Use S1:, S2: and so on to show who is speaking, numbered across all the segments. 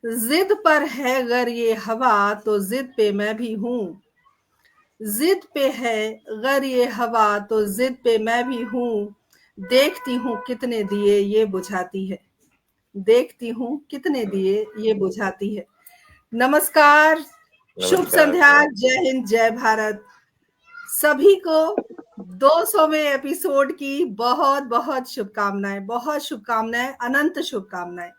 S1: जिद पर है अगर ये हवा तो जिद पे मैं भी हूँ। जिद पे है अगर ये हवा तो जिद पे मैं भी हूँ। देखती हूँ कितने दिए ये बुझाती है। देखती हूँ कितने दिए ये बुझाती है। नमस्कार, शुभ
S2: नमस्कार।
S1: संध्या, जय हिंद, जय भारत। सभी को 200वें एपिसोड की बहुत बहुत शुभकामनाएं, बहुत शुभकामनाएं, अनंत शुभकामनाएं।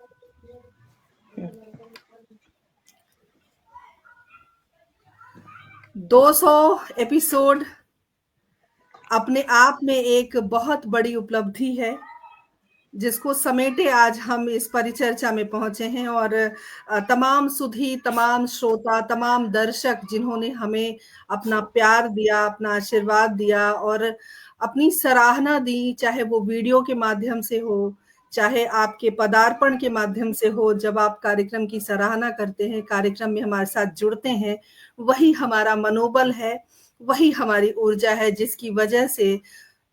S1: 200 एपिसोड अपने आप में एक बहुत बड़ी उपलब्धि है, जिसको समेटे आज हम इस परिचर्चा में पहुंचे हैं। और तमाम सुधी, तमाम श्रोता, तमाम दर्शक जिन्होंने हमें अपना प्यार दिया, अपना आशीर्वाद दिया और अपनी सराहना दी, चाहे वो वीडियो के माध्यम से हो, चाहे आपके पदार्पण के माध्यम से हो। जब आप कार्यक्रम की सराहना करते हैं, कार्यक्रम में हमारे साथ जुड़ते हैं, वही हमारा मनोबल है, वही हमारी ऊर्जा है, जिसकी वजह से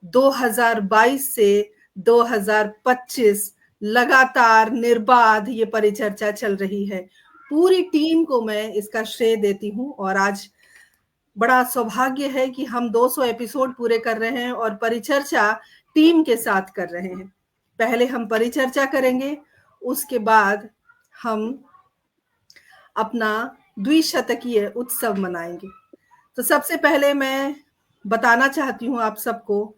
S1: 2022 से 2025 लगातार निर्बाध ये परिचर्चा चल रही है। पूरी टीम को मैं इसका श्रेय देती हूँ। और आज बड़ा सौभाग्य है कि हम 200 एपिसोड पूरे कर रहे हैं और परिचर्चा टीम के साथ कर रहे हैं। पहले हम परिचर्चा करेंगे, उसके बाद हम अपना द्विशतकीय उत्सव मनाएंगे। तो सबसे पहले मैं बताना चाहती हूँ आप सबको,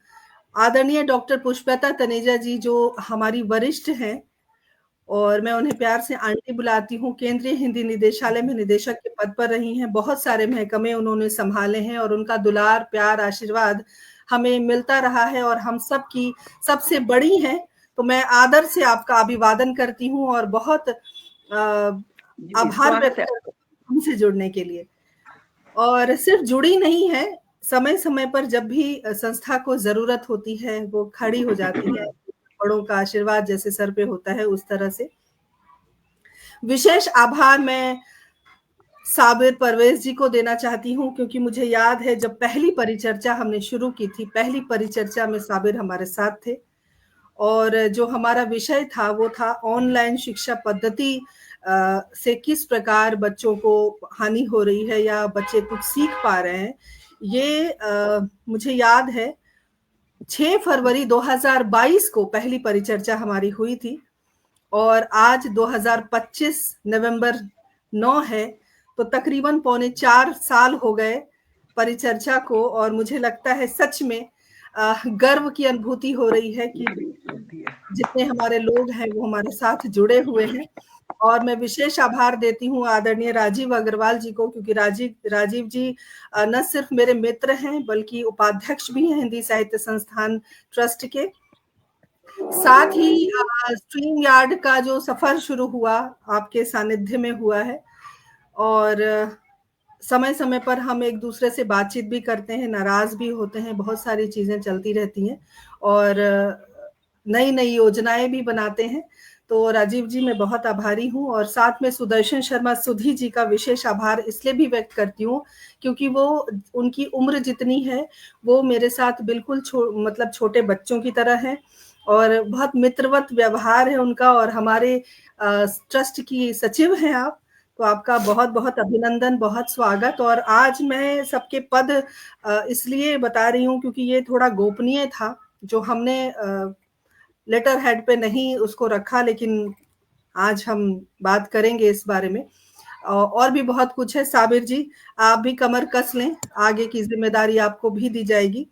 S1: आदरणीय डॉक्टर पुष्पलता तनेजा जी जो हमारी वरिष्ठ हैं, और मैं उन्हें प्यार से आंटी बुलाती हूँ, केंद्रीय हिंदी निदेशालय में निदेशक के पद पर रही हैं। बहुत सारे महकमे उन्होंने संभाले हैं और उनका दुलार, प्यार, आशीर्वाद हमें मिलता रहा है और हम सब की सबसे बड़ी हैं। तो मैं आदर से आपका अभिवादन करती हूँ और बहुत आभार व्यक्त करती हूँ हमसे जुड़ने के लिए। और सिर्फ जुड़ी नहीं है, समय समय पर जब भी संस्था को जरूरत होती है वो खड़ी हो जाती है। बड़ों का आशीर्वाद जैसे सर पे होता है, उस तरह से। विशेष आभार मैं साबिर परवेज जी को देना चाहती हूँ, क्योंकि मुझे याद है जब पहली परिचर्चा हमने शुरू की थी, पहली परिचर्चा में साबिर हमारे साथ थे और जो हमारा विषय था वो था ऑनलाइन शिक्षा पद्धति से किस प्रकार बच्चों को हानि हो रही है या बच्चे कुछ सीख पा रहे हैं। ये मुझे याद है 6 फरवरी 2022 को पहली परिचर्चा हमारी हुई थी और आज 2025 नवंबर 9 है, तो तकरीबन 3.25 साल हो गए परिचर्चा को। और मुझे लगता है सच में गर्व की अनुभूति हो रही है कि जितने हमारे लोग हैं वो हमारे साथ जुड़े हुए हैं। और मैं विशेष आभार देती हूँ आदरणीय राजीव अग्रवाल जी को, क्योंकि राजीव जी न सिर्फ मेरे मित्र हैं बल्कि उपाध्यक्ष भी हैं हिंदी साहित्य संस्थान ट्रस्ट के। साथ ही स्ट्रीम यार्ड का जो सफर शुरू हुआ आपके सानिध्य में हुआ है और समय समय पर हम एक दूसरे से बातचीत भी करते हैं, नाराज भी होते हैं, बहुत सारी चीजें चलती रहती हैं और नई नई योजनाएं भी बनाते हैं। तो राजीव जी मैं बहुत आभारी हूँ। और साथ में सुदर्शन शर्मा सुधी जी का विशेष आभार इसलिए भी व्यक्त करती हूँ क्योंकि वो उनकी उम्र जितनी है वो मेरे साथ बिल्कुल मतलब छोटे बच्चों की तरह है और बहुत मित्रवत व्यवहार है उनका। और हमारे ट्रस्ट की सचिव हैं आप, तो आपका बहुत बहुत अभिनंदन, बहुत स्वागत। और आज मैं सबके पद इसलिए बता रही हूँ क्योंकि ये थोड़ा गोपनीय था, जो हमने लेटर हेड पे नहीं उसको रखा, लेकिन आज हम बात करेंगे इस बारे में। और भी बहुत कुछ है। साबिर जी आप भी कमर कस लें, आगे की जिम्मेदारी आपको भी दी जाएगी।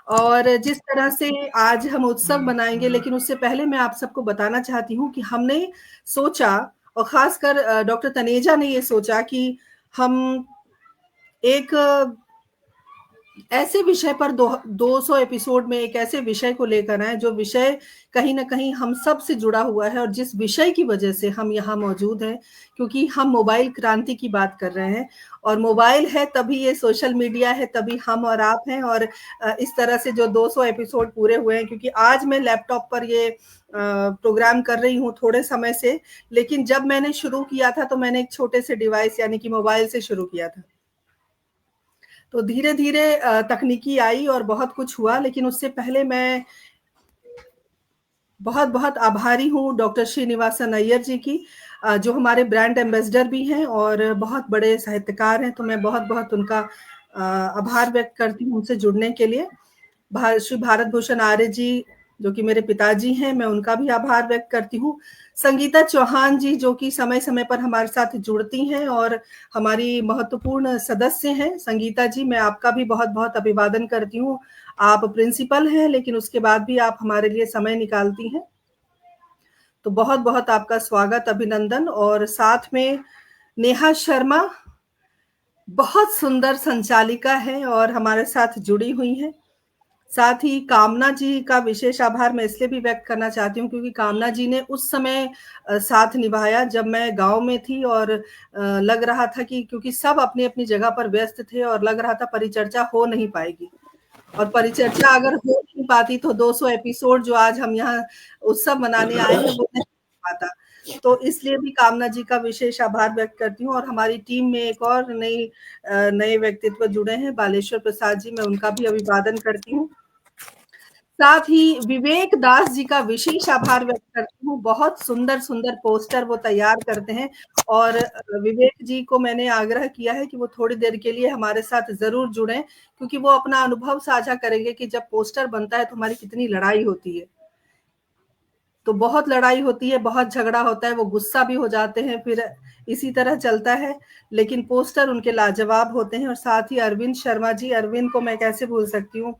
S1: और जिस तरह से आज हम उत्सव मनाएंगे, लेकिन उससे पहले मैं आप सबको बताना चाहती हूँ कि हमने सोचा, और खासकर डॉक्टर तनेजा ने ये सोचा कि हम एक ऐसे विषय पर 200 एपिसोड में एक ऐसे विषय को लेकर आए जो विषय कहीं ना कहीं हम सब से जुड़ा हुआ है और जिस विषय की वजह से हम यहाँ मौजूद हैं, क्योंकि हम मोबाइल क्रांति की बात कर रहे हैं। और मोबाइल है तभी ये सोशल मीडिया है, तभी हम और आप हैं। और इस तरह से जो 200 एपिसोड पूरे हुए हैं, क्योंकि आज मैं लैपटॉप पर ये प्रोग्राम कर रही हूँ थोड़े समय से, लेकिन जब मैंने शुरू किया था तो मैंने एक छोटे से डिवाइस यानी कि मोबाइल से शुरू किया था। तो धीरे धीरे तकनीकी आई और बहुत कुछ हुआ। लेकिन उससे पहले मैं बहुत बहुत आभारी हूँ डॉक्टर श्रीनिवासन अय्यर जी की, जो हमारे ब्रांड एम्बेसडर भी हैं और बहुत बड़े साहित्यकार हैं, तो मैं बहुत-बहुत उनका आभार व्यक्त करती हूँ उनसे जुड़ने के लिए। श्री भारत भूषण आर्य जी, जो कि मेरे पिताजी हैं, मैं उनका भी आभार व्यक्त करती हूँ। संगीता चौहान जी, जो कि समय-समय पर हमारे साथ जुड़ती हैं और हमारी महत्वपूर्ण सदस्य हैं। संगीता जी, मैं आपका भी बहुत-बहुत अभिवादन करती हूँ। आप प्रिंसिपल हैं, लेकिन उसके बाद भी आप हमारे लिए समय निकालती हैं। तो बहुत-बहुत आपका स्वागत, अभिनंदन। और साथ में नेहा शर्मा, बहुत सुंदर संचालिका है और हमारे साथ जुड़ी हुई हैं। साथ ही कामना जी का विशेष आभार मैं इसलिए भी व्यक्त करना चाहती हूँ क्योंकि कामना जी ने उस समय साथ निभाया जब मैं गाँव में थी और लग रहा था कि क्योंकि सब अपनी-अपनी जगह पर व्यस्त थे और लग रहा था परिचर्चा हो नहीं पाएगी। और परिचर्चा अगर हो नहीं पाती तो 200 एपिसोड जो आज हम यहाँ उत्सव मनाने आए हैं वो नहीं हो पाता। तो इसलिए भी कामना जी का विशेष आभार व्यक्त करती हूँ और हमारी टीम में एक और नए व्यक्तित्व जुड़े हैं, बालेश्वर प्रसाद जी, मैं उनका भी अभिवादन करती हूँ। साथ ही विवेक दास जी का विशेष आभार व्यक्त करती हूँ। बहुत सुंदर-सुंदर पोस्टर वो तैयार करते हैं और विवेक जी को मैंने आग्रह किया है कि वो थोड़ी देर के लिए हमारे साथ ज़रूर जुड़ें, क्योंकि वो अपना अनुभव साझा करेंगे कि जब पोस्टर बनता है तो हमारी कितनी लड़ाई होती है। तो बहुत लड़ाई होती है, बहुत झगड़ा होता है, वो गुस्सा भी हो जाते हैं, फिर इसी तरह चलता है, लेकिन पोस्टर उनके लाजवाब होते हैं। और साथ ही अरविंद शर्मा जी, अरविंद को मैं कैसे भूल सकती हूँ।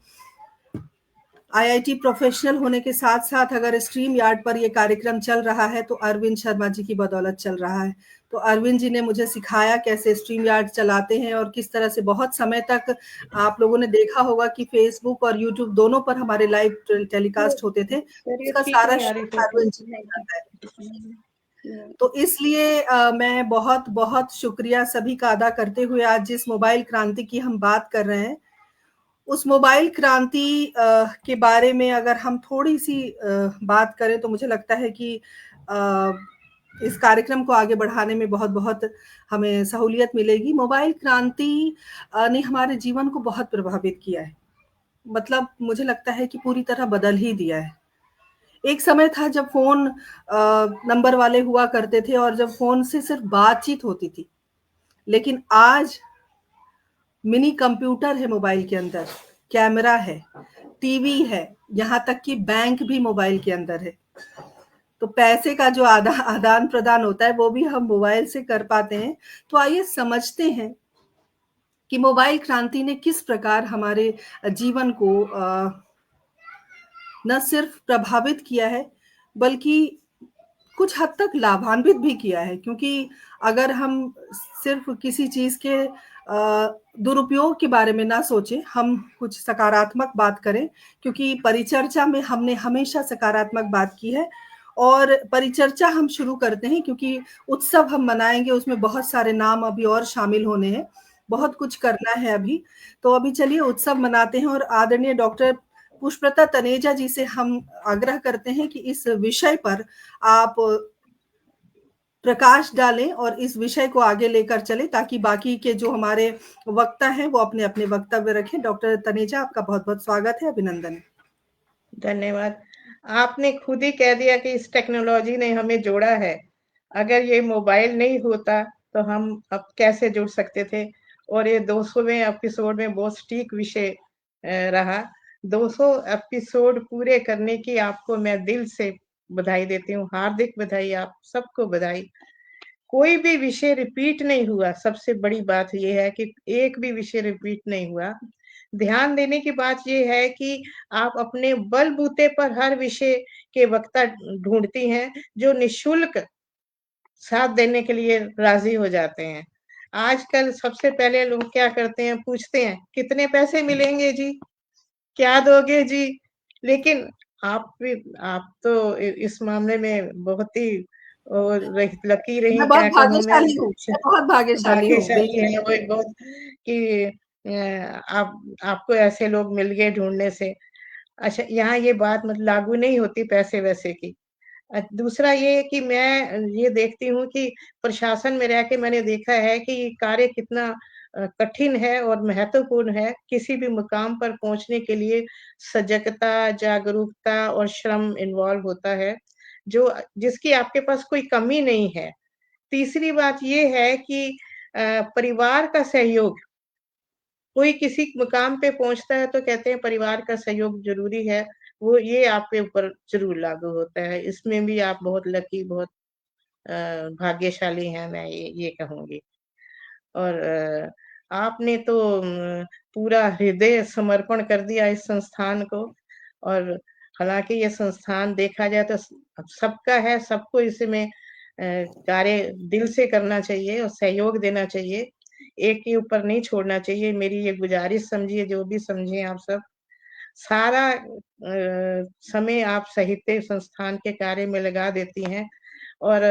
S1: आईआईटी प्रोफेशनल होने के साथ-साथ अगर स्ट्रीम यार्ड पर ये कार्यक्रम चल रहा है, तो अरविंद शर्मा जी की बदौलत चल रहा है। तो अरविंद जी ने मुझे सिखाया कैसे स्ट्रीम यार्ड चलाते हैं और किस तरह से बहुत समय तक आप लोगों ने देखा होगा कि फेसबुक और यूट्यूब दोनों पर हमारे लाइव टेलीकास्ट होते थे।
S2: तबीयत
S1: उसका
S2: ठीक
S1: सारा
S2: नहीं आ रही
S1: श्रेय
S2: थी
S1: अरविंद जी को जाता है। तो इसलिए मैं बहुत-बहुत शुक्रिया सभी का अदा करते हुए आज जिस मोबाइल क्रांति की हम बात कर रहे हैं, उस मोबाइल क्रांति के बारे में अगर हम थोड़ी-सी बात करें तो मुझे लगता है कि इस कार्यक्रम को आगे बढ़ाने में बहुत-बहुत हमें सहूलियत मिलेगी। मोबाइल क्रांति ने हमारे जीवन को बहुत प्रभावित किया है। मतलब मुझे लगता है कि पूरी तरह बदल ही दिया है। एक समय था जब फ़ोन नंबर वाले हुआ करते थे और जब फ़ोन से सिर्फ़ बातचीत होती थी। लेकिन आज मिनी कंप्यूटर है मोबाइल के अंदर, कैमरा है, टीवी है, यहाँ तक कि बैंक भी मोबाइल के अंदर है। तो पैसे का जो आदान-प्रदान होता है, वो भी हम मोबाइल से कर पाते हैं। तो आइए समझते हैं कि मोबाइल क्रांति ने किस प्रकार हमारे जीवन को न सिर्फ प्रभावित किया है, बल्कि कुछ हद तक लाभान्वित भी किया है। क्योंकि अगर हम सिर्फ किसी चीज़ के दुरुपयोग के बारे में ना सोचें, हम कुछ सकारात्मक बात करें, क्योंकि परिचर्चा में हमने हमेशा सकारात्मक बात की है। और परिचर्चा हम शुरू करते हैं क्योंकि उत्सव हम मनाएँगे, उसमें बहुत सारे नाम अभी और शामिल होने हैं, बहुत कुछ करना है अभी। तो अभी चलिए उत्सव मनाते हैं और आदरणीय डॉक्टर पुष्पलता तनेजा जी से हम आग्रह करते हैं कि इस विषय पर आप प्रकाश डालें और इस विषय को आगे लेकर चलें ताकि बाकी के जो हमारे वक्ता हैं वो अपने-अपने वक्तव्य रखें। डॉक्टर तनेजा, आपका बहुत-बहुत स्वागत है, अभिनंदन।
S2: धन्यवाद। आपने खुद ही कह दिया कि इस टेक्नोलॉजी ने हमें जोड़ा है। अगर ये मोबाइल नहीं होता तो हम अब कैसे जुड़ सकते थे। और ये 200वें एपिसोड में बहुत सटीक विषय रहा। 200 एपिसोड पूरे करने की आपको मैं दिल से बधाई देती हूँ। हार्दिक बधाई, आप सबको बधाई। कोई भी विषय रिपीट नहीं हुआ। सबसे बड़ी बात ये है कि एक भी विषय रिपीट नहीं हुआ। ध्यान देने की बात ये है कि आप अपने बलबूते पर हर विषय के वक्ता ढूँढती हैं, जो निःशुल्क साथ देने के लिए राज़ी हो जाते हैं। आजकल सबसे पहले लोग क्या करते हैं, पूछते हैं, "कितने पैसे मिलेंगे जी? क्या दोगे जी?" लेकिन आप तो इस मामले में बहुत ही लकी रही,
S1: मैं बहुत
S2: क्या कहूँ मैं,
S1: भाग्यशाली हूँ, मैं बहुत भाग्यशाली हूँ,
S2: भाग्यशाली
S1: बिल्कुल।
S2: है वो एक बहुत कि आप आपको ऐसे लोग मिल गए ढूँढने से। अच्छा, यहाँ ये बात लागू नहीं होती पैसे-वैसे की। दूसरा ये है कि मैं ये देखती हूँ कि प्रशासन में रह के मैंने देखा है कि ये कार्य कितना कठिन है और महत्वपूर्ण है। किसी भी मुकाम पर पहुँचने के लिए सजगता, जागरूकता और श्रम इन्वॉल्व होता है, जो जिसकी आपके पास कोई कमी नहीं है। तीसरी बात ये है कि परिवार का सहयोग, कोई किसी मुकाम पे पहुंचता है तो कहते हैं परिवार का सहयोग जरूरी है, वो ये आपके ऊपर जरूर लागू होता है। इसमें भी आप बहुत लकी, बहुत भाग्यशाली हैं, मैं ये कहूंगी। और आपने तो पूरा हृदय समर्पण कर दिया इस संस्थान को। और हालांकि ये संस्थान देखा जाए तो सबका है, सबको इसमें कार्य दिल से करना चाहिए और सहयोग देना चाहिए, एक के ऊपर नहीं छोड़ना चाहिए। मेरी ये गुजारिश समझिए, जो भी समझे आप सब। सारा समय आप साहित्य संस्थान के कार्य में लगा देती हैं। और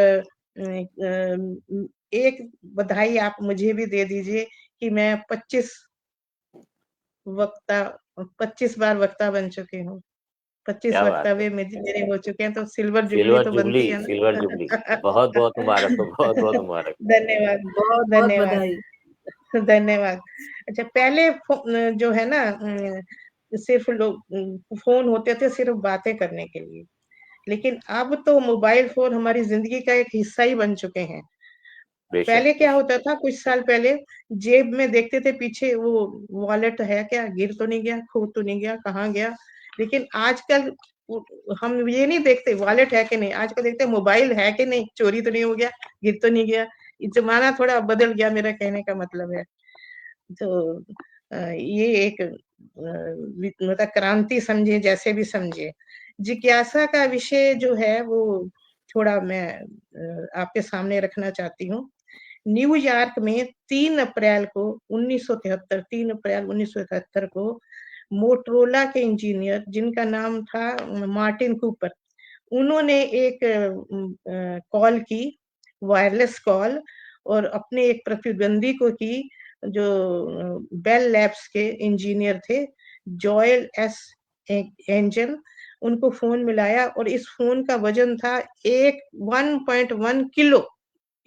S2: एक बधाई आप मुझे भी दे दीजिए कि मैं 25 बार वक्ता बन चुकी हूँ। 25
S3: क्या बात है।
S2: वक्तव्य मेरे हो चुके हैं, तो सिल्वर जुबली तो बनती है ना।
S3: सिल्वर जुबली, बहुत बहुत मुबारक हो, बहुत बहुत मुबारक।
S2: धन्यवाद,
S1: बहुत बहुत
S2: धन्यवाद,
S1: बधाई।
S2: धन्यवाद। अच्छा, पहले जो है ना, सिर्फ लोग फोन होते थे सिर्फ बातें करने के लिए, लेकिन अब तो मोबाइल फोन हमारी जिंदगी का एक हिस्सा ही बन चुके हैं।
S3: बेशक
S2: पहले क्या
S3: बेशक।
S2: होता था, कुछ साल पहले जेब में देखते थे पीछे वो वॉलेट है क्या, गिर तो नहीं गया, खो तो नहीं गया, कहाँ गया। लेकिन आजकल हम ये नहीं देखते वॉलेट है कि नहीं, आजकल देखते मोबाइल है कि नहीं, चोरी तो नहीं हो गया, गिर तो नहीं गया। जमाना थोड़ा बदल गया, मेरा कहने का मतलब है। तो ये एक मतलब क्रांति समझे, जैसे भी समझे। जिज्ञासा का विषय जो है वो थोड़ा मैं आपके सामने रखना चाहती हूँ। न्यूयॉर्क में 3 अप्रैल 1973 को मोटरोला के इंजीनियर, जिनका नाम था मार्टिन कूपर, उन्होंने एक कॉल की, वायरलेस कॉल, और अपने एक प्रतिद्वंदी को की, जो बेल लैब्स के इंजीनियर थे, जॉयल एस एंजल। उनको फोन मिलाया और इस फोन का वजन था 1.1 किलो,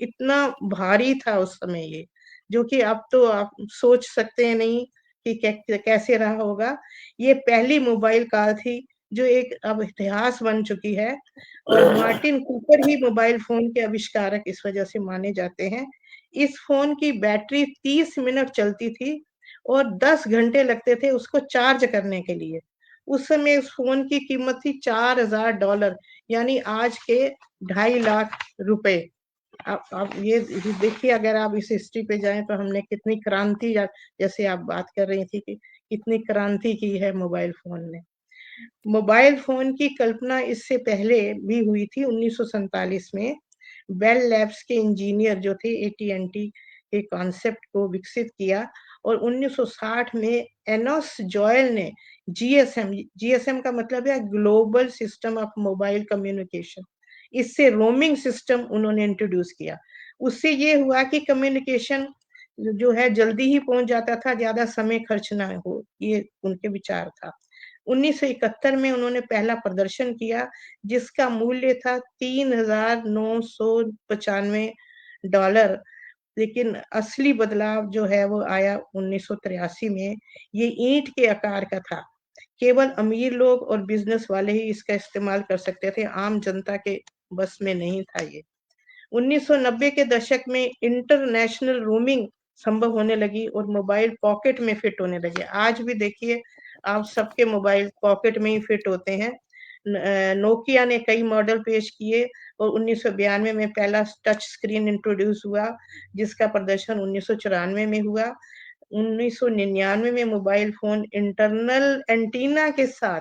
S2: इतना भारी था उस समय ये, जो कि अब तो आप सोच सकते हैं नहीं कि कैसे रहा होगा। ये पहली मोबाइल कार थी जो एक अब इतिहास बन चुकी है। और मार्टिन कूपर ही मोबाइल फोन के आविष्कारक इस वजह से माने जाते हैं। इस फोन की बैटरी 30 मिनट चलती थी और 10 घंटे लगते थे उसको चार्ज करने के लिए। उस समय उस फोन की कीमत थी $4000, यानी आज के 2.5 लाख रुपए। आप ये देखिए, अगर आप इस हिस्ट्री पे जाएं तो हमने कितनी क्रांति, जैसे आप बात कर रही थी कि कितनी क्रांति की है मोबाइल फोन ने। मोबाइल फोन की कल्पना इससे पहले भी हुई थी 1947 में। बेल लैब्स के इंजीनियर जो थे एटी&टी के कॉन्सेप्ट को विकसित किया, और 1960 में एनोस जॉयल ने जीएसएम का मतलब है global system of mobile communication, इससे रोमिंग सिस्टम उन्होंने इंट्रोड्यूस किया। उससे ये हुआ कि कम्युनिकेशन जो है जल्दी ही पहुंच जाता था, ज्यादा समय खर्च ना हो, ये उनके विचार था। 1971 में उन्होंने पहला प्रदर्शन किया, जिसका मूल्य था $3995। लेकिन असली बदलाव जो है वो आया 1983 में। ये ईंट के आकार का था, केवल अमीर लोग और बिजनेस वाले ही इसका इस्तेमाल कर सकते थे, आम जनता के बस में नहीं था ये। 1990 के दशक में इंटरनेशनल रोमिंग संभव होने लगी और मोबाइल पॉकेट में फिट होने लगे। आज भी देखिए, आप सबके मोबाइल पॉकेट में ही फिट होते हैं। नोकिया ने कई मॉडल पेश किए और 1992 में पहला टच स्क्रीन इंट्रोड्यूस हुआ, जिसका प्रदर्शन 1994 में हुआ। 1999 में मोबाइल फोन इंटरनल एंटीना के साथ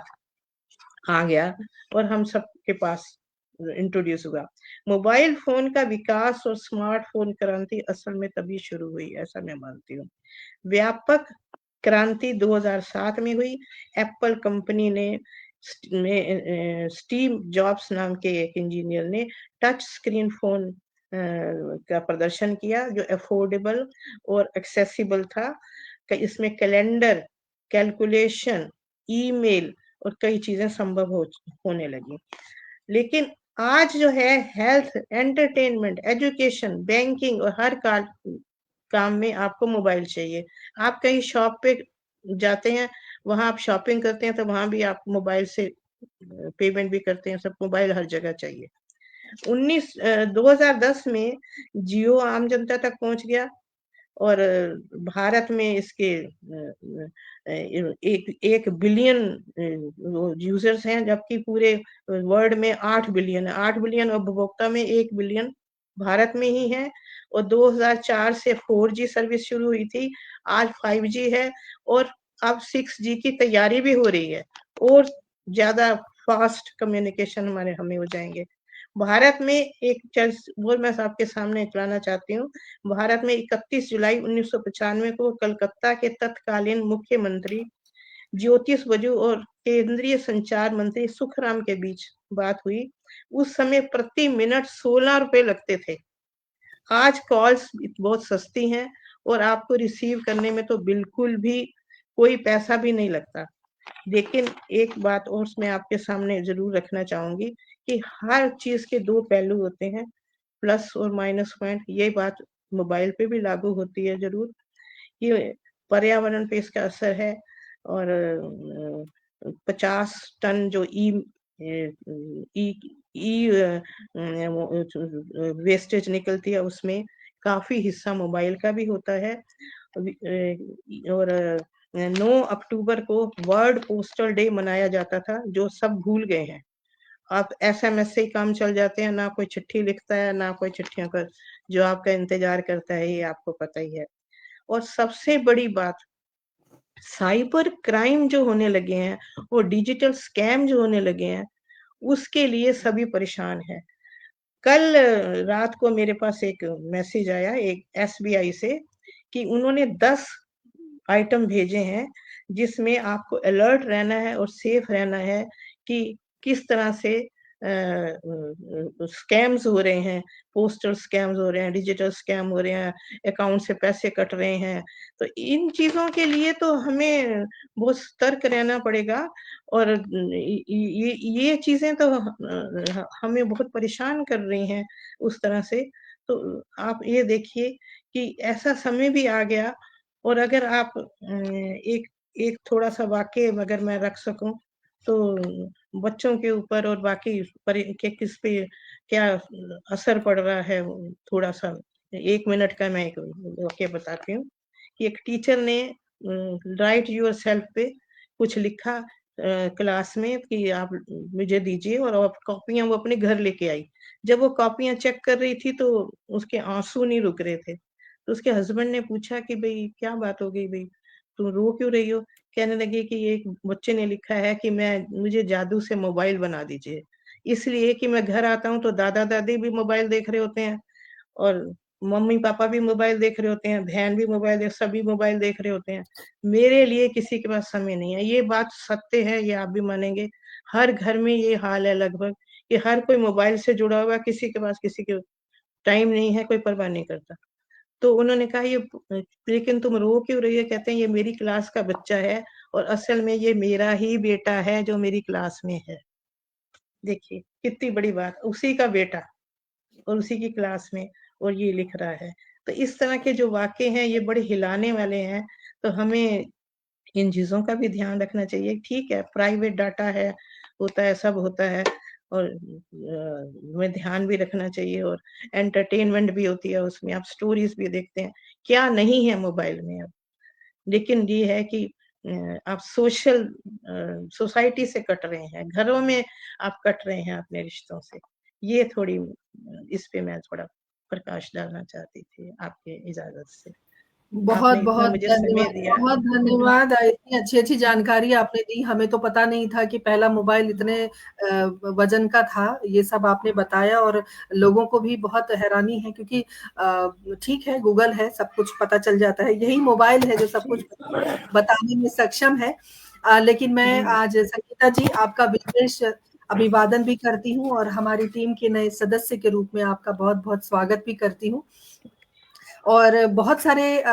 S2: आ गया और हम सबके पास इंट्रोड्यूस हुआ। मोबाइल फोन का विकास और स्मार्टफोन क्रांति असल में तभी शुरू हुई, ऐसा मैं मानती हूँ। व्यापक क्रांति 2007 में हुई। एप्पल कंपनी ने स्टीव जॉब्स नाम के एक इंजीनियर ने टच स्क्रीन फोन का प्रदर्शन किया, जो अफोर्डेबल और एक्सेसिबल था। इसमें कैलेंडर, कैलकुलेशन, ईमेल और कई चीजें संभव होने लगी। लेकिन आज जो है हेल्थ, एंटरटेनमेंट, एजुकेशन, बैंकिंग और हर काम में आपको मोबाइल चाहिए। आप कहीं शॉप पे जाते हैं, वहां आप शॉपिंग करते हैं, तो वहां भी आप मोबाइल से पेमेंट भी करते हैं, सब मोबाइल हर जगह चाहिए। 2010 में जियो आम जनता तक पहुंच गया और भारत में इसके 1 बिलियन यूजर्स हैं, जबकि पूरे वर्ल्ड में 8 बिलियन है। 8 बिलियन उपभोक्ता में 1 बिलियन भारत में ही है। और 2004 से 4G सर्विस शुरू हुई थी, आज 5G है और अब 6G की तैयारी भी हो रही है और ज्यादा फास्ट कम्युनिकेशन हमें हो जाएंगे। भारत में एक चर्च वो मैं आपके सामने चलाना चाहती हूँ। भारत में 31 जुलाई 1995 को कलकत्ता के तत्कालीन मुख्यमंत्री ज्योतिष बसु और केंद्रीय संचार मंत्री सुखराम के बीच बात हुई। उस समय प्रति मिनट 16 रुपए लगते थे। आज कॉल्स बहुत सस्ती हैं और आपको रिसीव करने में तो बिल्कुल भी कोई पैसा भी नहीं लगता। लेकिन एक बात और मैं आपके सामने जरूर रखना चाहूंगी कि हर चीज के 2 पहलू होते हैं, प्लस और माइनस पॉइंट। ये बात मोबाइल पे भी लागू होती है जरूर, कि पर्यावरण पे इसका असर है। और 50 टन जो ई वेस्टेज निकलती है उसमें काफी हिस्सा मोबाइल का भी होता है। और 9 अक्टूबर को वर्ल्ड पोस्टल डे मनाया जाता था, जो सब भूल गए हैं। आप SMS से ही काम चल जाते हैं, ना कोई चिट्ठी लिखता है, ना कोई चिट्ठियों का जो आपका इंतजार करता है, ये आपको पता ही है। और सबसे बड़ी बात, साइबर क्राइम जो होने लगे हैं और डिजिटल स्कैम जो होने लगे हैं, उसके लिए सभी परेशान हैं। कल रात को मेरे पास एक मैसेज आया एक SBI से कि उन्होंने 10 आइटम भेजे हैं जिसमें आपको अलर्ट रहना है और सेफ रहना है कि किस तरह से स्कैम्स हो रहे हैं, पोस्टल स्कैम्स हो रहे हैं, डिजिटल स्कैम हो रहे हैं, अकाउंट से पैसे कट रहे हैं। तो इन चीजों के लिए तो हमें बहुत सतर्क रहना पड़ेगा। और ये चीजें तो हमें बहुत परेशान कर रही हैं उस तरह से। तो आप ये देखिए कि ऐसा समय भी आ गया। और अगर आप एक एक थोड़ा सा वाक्य अगर मैं रख सकूं तो बच्चों के ऊपर और बाकी के किस पे क्या असर पड़ रहा है, थोड़ा सा 1 मिनट का मैं एक वाक्य बताती हूँ कि एक टीचर ने राइट यूर सेल्फ पे कुछ लिखा क्लास में कि आप मुझे दीजिए, और आप कॉपियां वो अपने घर लेके आई। जब वो कॉपियां चेक कर रही थी तो उसके आंसू नहीं रुक रहे थे। तो उसके हस्बैंड ने पूछा कि भाई क्या बात हो गई, भाई तुम रो क्यों रही हो? कहने लगी कि एक बच्चे ने लिखा है कि मुझे जादू से मोबाइल बना दीजिए, इसलिए कि मैं घर आता हूँ तो दादा दादी भी मोबाइल देख रहे होते हैं और मम्मी पापा भी मोबाइल देख रहे होते हैं, बहन भी मोबाइल सभी मोबाइल देख रहे होते हैं, मेरे लिए किसी के पास समय नहीं है। ये बात सत्य है, ये आप भी मानेंगे। हर घर में ये हाल है लगभग, कि हर कोई मोबाइल से जुड़ा हुआ, किसी के पास किसी के टाइम नहीं है, कोई परवाह नहीं करता। तो उन्होंने कहा ये लेकिन तुम रो क्यों रही है? कहते हैं ये मेरी क्लास का बच्चा है और असल में ये मेरा ही बेटा है जो मेरी क्लास में है। देखिए कितनी बड़ी बात, उसी का बेटा और उसी की क्लास में, और ये लिख रहा है। तो इस तरह के जो वाक्य हैं ये बड़े हिलाने वाले हैं। तो हमें इन चीजों का भी ध्यान रखना चाहिए। ठीक है, प्राइवेट डाटा है, होता है, सब होता है, और हमें ध्यान भी रखना चाहिए। और एंटरटेनमेंट भी होती है उसमें, आप स्टोरीज भी देखते हैं, क्या नहीं है मोबाइल में अब। लेकिन ये है कि आप सोसाइटी से कट रहे हैं, घरों में आप कट रहे हैं अपने रिश्तों से। ये थोड़ी इस पे मैं थोड़ा प्रकाश डालना चाहती थी आपके इजाजत से। आपने इतना
S1: बहुत-बहुत
S2: मुझे समय
S1: धन्यवाद,
S2: दिया।
S1: बहुत धन्यवाद। इतनी अच्छी-अच्छी जानकारी आपने दी, हमें तो पता नहीं था कि पहला मोबाइल इतने वज़न का था। ये सब आपने बताया और लोगों को भी बहुत हैरानी है क्योंकि ठीक है, गूगल है, सब कुछ पता चल जाता है। यही मोबाइल है जो सब कुछ बताने में सक्षम है। लेकिन मैं
S2: जी
S1: आज संगीता जी आपका विशेष अभिवादन भी करती हूँ और हमारी टीम के नए सदस्य के रूप में आपका बहुत-बहुत स्वागत भी करती हूँ। और बहुत सारे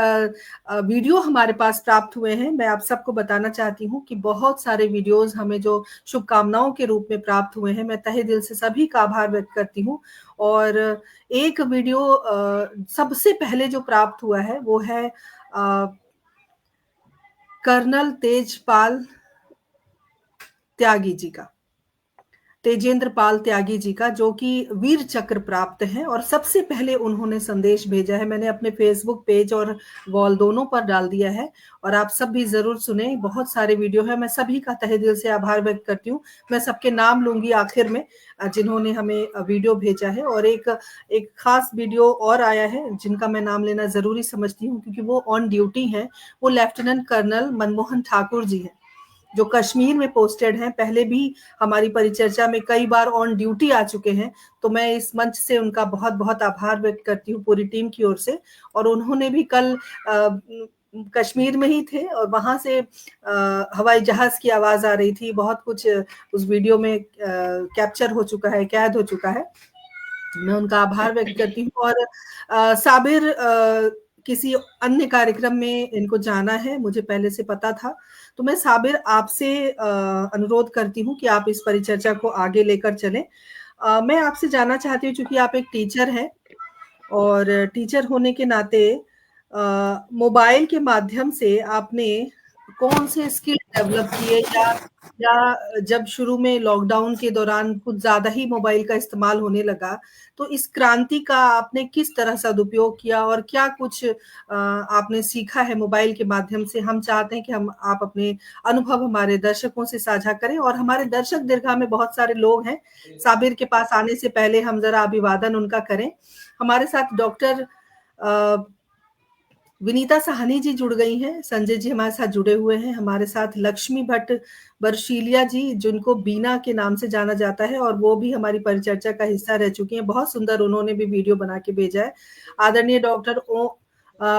S1: वीडियो हमारे पास प्राप्त हुए हैं। मैं आप सबको बताना चाहती हूँ कि बहुत सारे वीडियोस हमें जो शुभकामनाओं के रूप में प्राप्त हुए हैं, मैं तहे दिल से सभी का आभार व्यक्त करती हूँ। और एक वीडियो सबसे पहले जो प्राप्त हुआ है वो है कर्नल तेजपाल त्यागी जी का। तेजेंद्र पाल त्यागी जी का, जो कि वीर चक्र प्राप्त हैं, और सबसे पहले उन्होंने संदेश भेजा है। मैंने अपने फेसबुक पेज और वॉल दोनों पर डाल दिया है, और आप सब भी जरूर सुने। बहुत सारे वीडियो है। मैं सभी का तहे दिल से आभार व्यक्त करती हूँ। मैं सबके नाम लूंगी आखिर में, जिन्होंने हमें वीडियो भेजा है। और एक खास वीडियो और आया है जिनका मैं नाम लेना जरूरी समझती हूँ, क्योंकि वो ऑन ड्यूटी हैं। वो लेफ्टिनेंट कर्नल मनमोहन ठाकुर जी हैं, जो कश्मीर में पोस्टेड हैं। पहले भी हमारी परिचर्चा में कई बार ऑन ड्यूटी आ चुके हैं। तो मैं इस मंच से उनका बहुत बहुत आभार व्यक्त करती हूँ पूरी टीम की ओर से। और उन्होंने भी कल कश्मीर में ही थे, और वहां से हवाई जहाज की आवाज आ रही थी। बहुत कुछ उस वीडियो में कैप्चर हो चुका है, कैद हो चुका है। मैं उनका आभार व्यक्त करती हूँ। और साबिर किसी अन्य कार्यक्रम में इनको जाना है, मुझे पहले से पता था। तो मैं साबिर आपसे अनुरोध करती हूँ कि आप इस परिचर्चा को आगे लेकर चलें। मैं आपसे जानना चाहती हूँ, चूंकि आप एक टीचर हैं, और टीचर होने के नाते मोबाइल के माध्यम से आपने कौन से स्किल डेवलप किए, या जब शुरू में लॉकडाउन के दौरान कुछ ज्यादा ही मोबाइल का इस्तेमाल होने लगा, तो इस क्रांति का आपने किस तरह सदुपयोग किया, और क्या कुछ आपने सीखा है मोबाइल के माध्यम से? हम चाहते हैं कि आप अपने अनुभव हमारे दर्शकों से साझा करें। और हमारे दर्शक दीर्घा में बहुत सारे लोग हैं। साबिर के पास आने से पहले हम जरा अभिवादन उनका करें। हमारे साथ डॉक्टर विनीता साहनी जी जुड़ गई हैं। संजय जी हमारे साथ जुड़े हुए हैं। हमारे साथ लक्ष्मी भट्ट बरशीलिया जी, जिनको बीना के नाम से जाना जाता है, और वो भी हमारी परिचर्चा का हिस्सा रह चुकी हैं। बहुत सुंदर उन्होंने भी वीडियो बना के भेजा है। आदरणीय डॉक्टर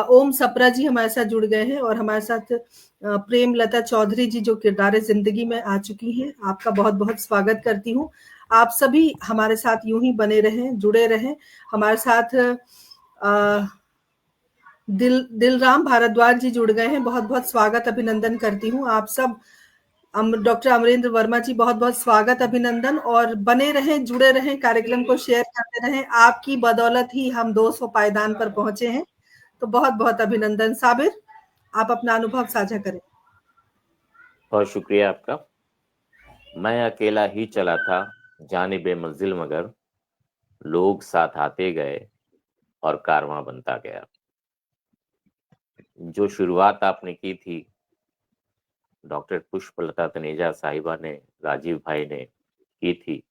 S1: ओम सप्रा जी हमारे साथ जुड़ गए हैं। और हमारे साथ प्रेम लता चौधरी जी, जो किरदार जिंदगी में आ चुकी हैं। आपका बहुत बहुत स्वागत करती हूँ। आप सभी हमारे साथ यूं ही बने रहें, जुड़े रहें हमारे साथ। दिलराम भारद्वाज जी जुड़ गए हैं। बहुत बहुत स्वागत, अभिनंदन करती हूँ आप सब। डॉक्टर अमरेंद्र वर्मा जी, बहुत बहुत स्वागत, अभिनंदन। और बने रहें, जुड़े रहें, कार्यक्रम को शेयर करते रहें। आपकी बदौलत ही हम 200 पायदान पर पहुंचे हैं। तो बहुत बहुत अभिनंदन। साबिर, आप अपना अनुभव साझा करें।
S3: बहुत शुक्रिया आपका। मैं अकेला ही चला था जानिबे मंजिल, मगर लोग साथ आते गए और कारवां बनता गया। जो शुरुआत आपने की थी डॉक्टर पुष्पलता तनेजा साहिबा ने, राजीव भाई ने की थी,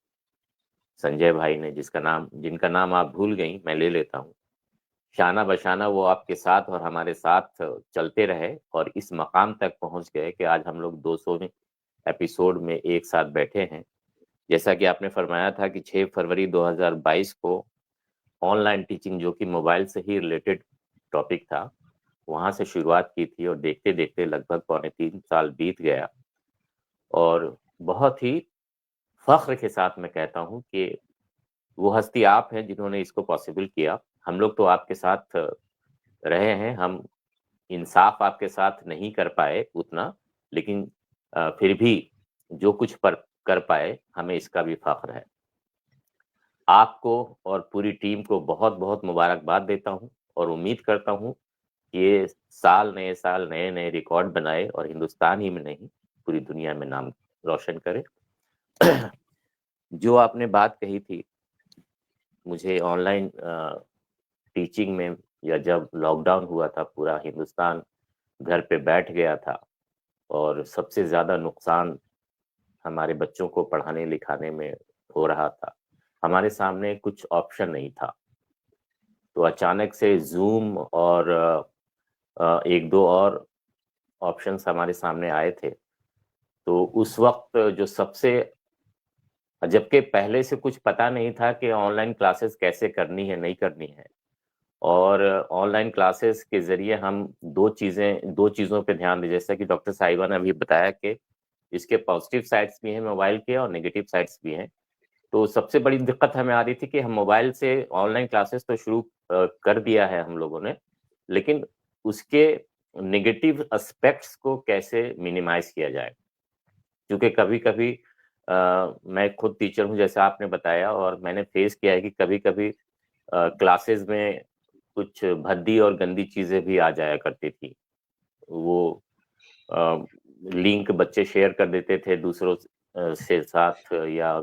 S3: संजय भाई ने, जिनका नाम आप भूल गई, मैं ले लेता हूँ। शाना बशाना वो आपके साथ और हमारे साथ चलते रहे, और इस मकाम तक पहुंच गए कि आज हम लोग 200वें एपिसोड में एक साथ बैठे हैं। जैसा कि आपने फरमाया था कि 6 फरवरी 2022 को ऑनलाइन टीचिंग, जो कि मोबाइल से ही रिलेटेड टॉपिक था, वहां से शुरुआत की थी, और देखते देखते लगभग 3.25 साल बीत गया। और बहुत ही फख्र के साथ मैं कहता हूं कि वो हस्ती आप हैं जिन्होंने इसको पॉसिबल किया। हम लोग तो आपके साथ रहे हैं, हम इंसाफ आपके साथ नहीं कर पाए उतना, लेकिन फिर भी जो कुछ पर कर पाए, हमें इसका भी फख्र है। आपको और पूरी टीम को बहुत बहुत मुबारकबाद देता हूं, और उम्मीद करता हूं कि ये नए साल नए नए रिकॉर्ड बनाए, और हिंदुस्तान ही में नहीं, पूरी दुनिया में नाम रोशन करे। जो आपने बात कही थी, मुझे ऑनलाइन टीचिंग में, या जब लॉकडाउन हुआ था, पूरा हिंदुस्तान घर पे बैठ गया था, और सबसे ज़्यादा नुकसान हमारे बच्चों को पढ़ाने लिखाने में हो रहा था। हमारे सामने कुछ ऑप्शन नहीं था, तो अचानक से ज़ूम और एक दो और ऑप्शंस हमारे सामने आए थे। तो उस वक्त जो सबसे, जबकि पहले से कुछ पता नहीं था कि ऑनलाइन क्लासेस कैसे करनी है, नहीं करनी है, और ऑनलाइन क्लासेस के ज़रिए हम दो चीज़ों पे ध्यान दें। जैसा कि डॉक्टर साहिबा ने अभी बताया कि इसके पॉजिटिव साइड्स भी हैं मोबाइल के, और नेगेटिव साइड्स भी हैं। तो सबसे बड़ी दिक्कत हमें आ रही थी कि हम मोबाइल से ऑनलाइन क्लासेस तो शुरू कर दिया है हम लोगों ने, लेकिन उसके नेगेटिव एस्पेक्ट्स को कैसे मिनिमाइज किया जाए। क्योंकि कभी-कभी मैं खुद टीचर हूँ, जैसा आपने बताया, और मैंने फेस किया है कि कभी-कभी क्लासेस में कुछ भद्दी और गंदी चीज़ें भी आ जाया करती थी। वो लिंक बच्चे शेयर कर देते थे दूसरों से साथ, या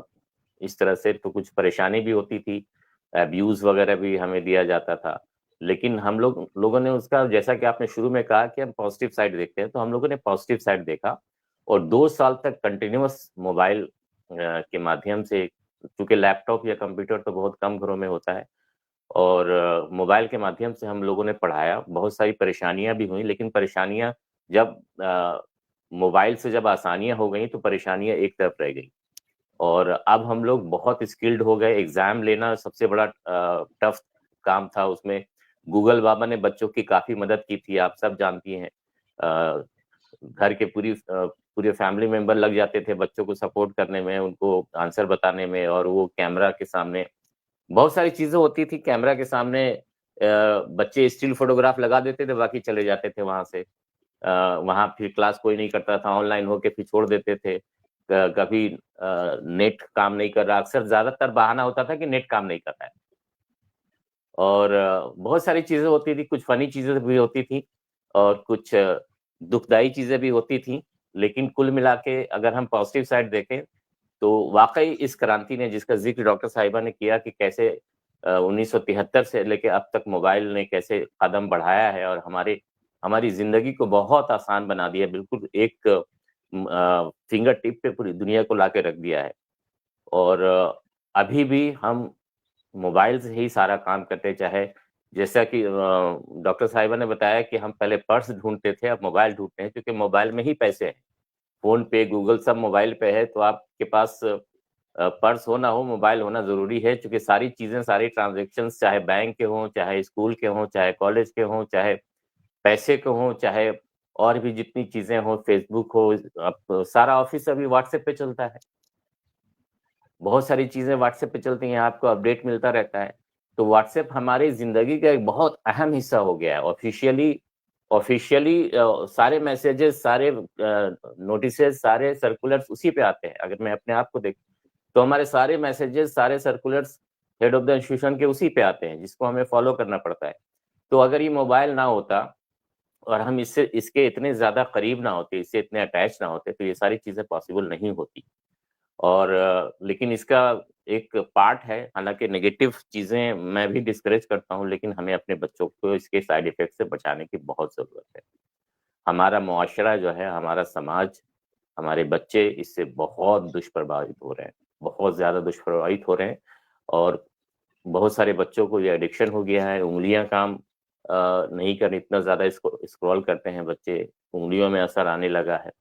S3: इस तरह से तो कुछ परेशानी भी होती थी, अब्यूज वगैरह भी हमें दिया जाता था। लेकिन हम लोगों ने उसका, जैसा कि आपने शुरू में कहा कि हम पॉजिटिव साइड देखते हैं, तो हम लोगों ने पॉजिटिव साइड देखा और 2 साल तक कंटिन्यूअस मोबाइल के माध्यम से, क्योंकि लैपटॉप या कंप्यूटर तो बहुत कम घरों में होता है, और मोबाइल के माध्यम से हम लोगों ने पढ़ाया। बहुत सारी परेशानियां भी हुई, लेकिन परेशानियां जब मोबाइल से जब आसानियां हो गई तो परेशानियां एक तरफ रह गई। और अब हम लोग बहुत स्किल्ड हो गए। एग्जाम लेना सबसे बड़ा टफ काम था, उसमें गूगल बाबा ने बच्चों की काफी मदद की थी, आप सब जानती हैं। घर के पूरे फैमिली मेंबर लग जाते थे बच्चों को सपोर्ट करने में, उनको आंसर बताने में, और वो कैमरा के सामने बहुत सारी चीजें होती थी। कैमरा के सामने बच्चे स्टिल फोटोग्राफ लगा देते थे, बाकी चले जाते थे वहां से। वहां फिर क्लास कोई नहीं करता था, ऑनलाइन होके फिर छोड़ देते थे। कभी नेट काम नहीं कर रहा, अक्सर ज्यादातर बहाना होता था कि नेट काम नहीं कर रहा है। और बहुत सारी चीजें होती थी, कुछ फनी चीजें भी होती थी और कुछ दुखदाई चीजें भी होती थी। लेकिन कुल मिला के अगर हम पॉजिटिव साइड देखें तो वाकई इस क्रांति ने, जिसका जिक्र डॉक्टर साहिबा ने किया कि कैसे 1973 से लेके अब तक मोबाइल ने कैसे कदम बढ़ाया है और हमारी जिंदगी को बहुत आसान बना दिया, बिल्कुल एक फिंगर टिप पे पूरी दुनिया को लाके रख दिया है। और अभी भी हम मोबाइल से ही सारा काम करते हैं, चाहे जैसा कि डॉक्टर साहिबा ने बताया कि हम पहले पर्स ढूंढते थे, अब मोबाइल ढूंढते हैं, क्योंकि मोबाइल में ही पैसे हैं। फोन पे, गूगल सब मोबाइल पे है, तो आपके पास पर्स हो ना हो, मोबाइल होना जरूरी है, क्योंकि सारी चीजें, सारी ट्रांजेक्शन्स, चाहे बैंक के हों, चाहे स्कूल के हों, चाहे कॉलेज के हों, चाहे पैसे के हों, चाहे और भी जितनी चीजें हों, फेसबुक हो, अब सारा ऑफिस अभी व्हाट्सएप पे चलता है। बहुत सारी चीजें व्हाट्सएप पे चलती हैं, आपको अपडेट मिलता रहता है। तो व्हाट्सएप हमारी जिंदगी का एक बहुत अहम हिस्सा हो गया है। ऑफिशियली सारे मैसेजेस, सारे नोटिसेस, सारे सर्कुलर्स उसी पे आते हैं। अगर मैं अपने आप को देखूं तो हमारे सारे मैसेजेस, सारे circulars head of the institution के उसी पे आते हैं, जिसको हमें फॉलो करना पड़ता है। तो अगर ये मोबाइल ना होता और हम इसके इतने ज्यादा करीब ना होते, इससे इतने अटैच ना होते, तो ये सारी चीजें पॉसिबल नहीं होती। और लेकिन इसका एक पार्ट है, हालांकि नेगेटिव चीजें मैं भी डिस्करेज करता हूं, लेकिन हमें अपने बच्चों को इसके साइड इफेक्ट से बचाने की बहुत जरूरत है। हमारा मुआशरा जो है, हमारा समाज, हमारे बच्चे इससे बहुत दुष्प्रभावित हो रहे हैं, बहुत ज्यादा दुष्प्रभावित हो रहे हैं। और बहुत सारे बच्चों को ये एडिक्शन हो गया है, उंगलियां काम नहीं कर, इतना ज्यादा स्क्रॉल करते हैं बच्चे, उंगलियों में असर आने लगा है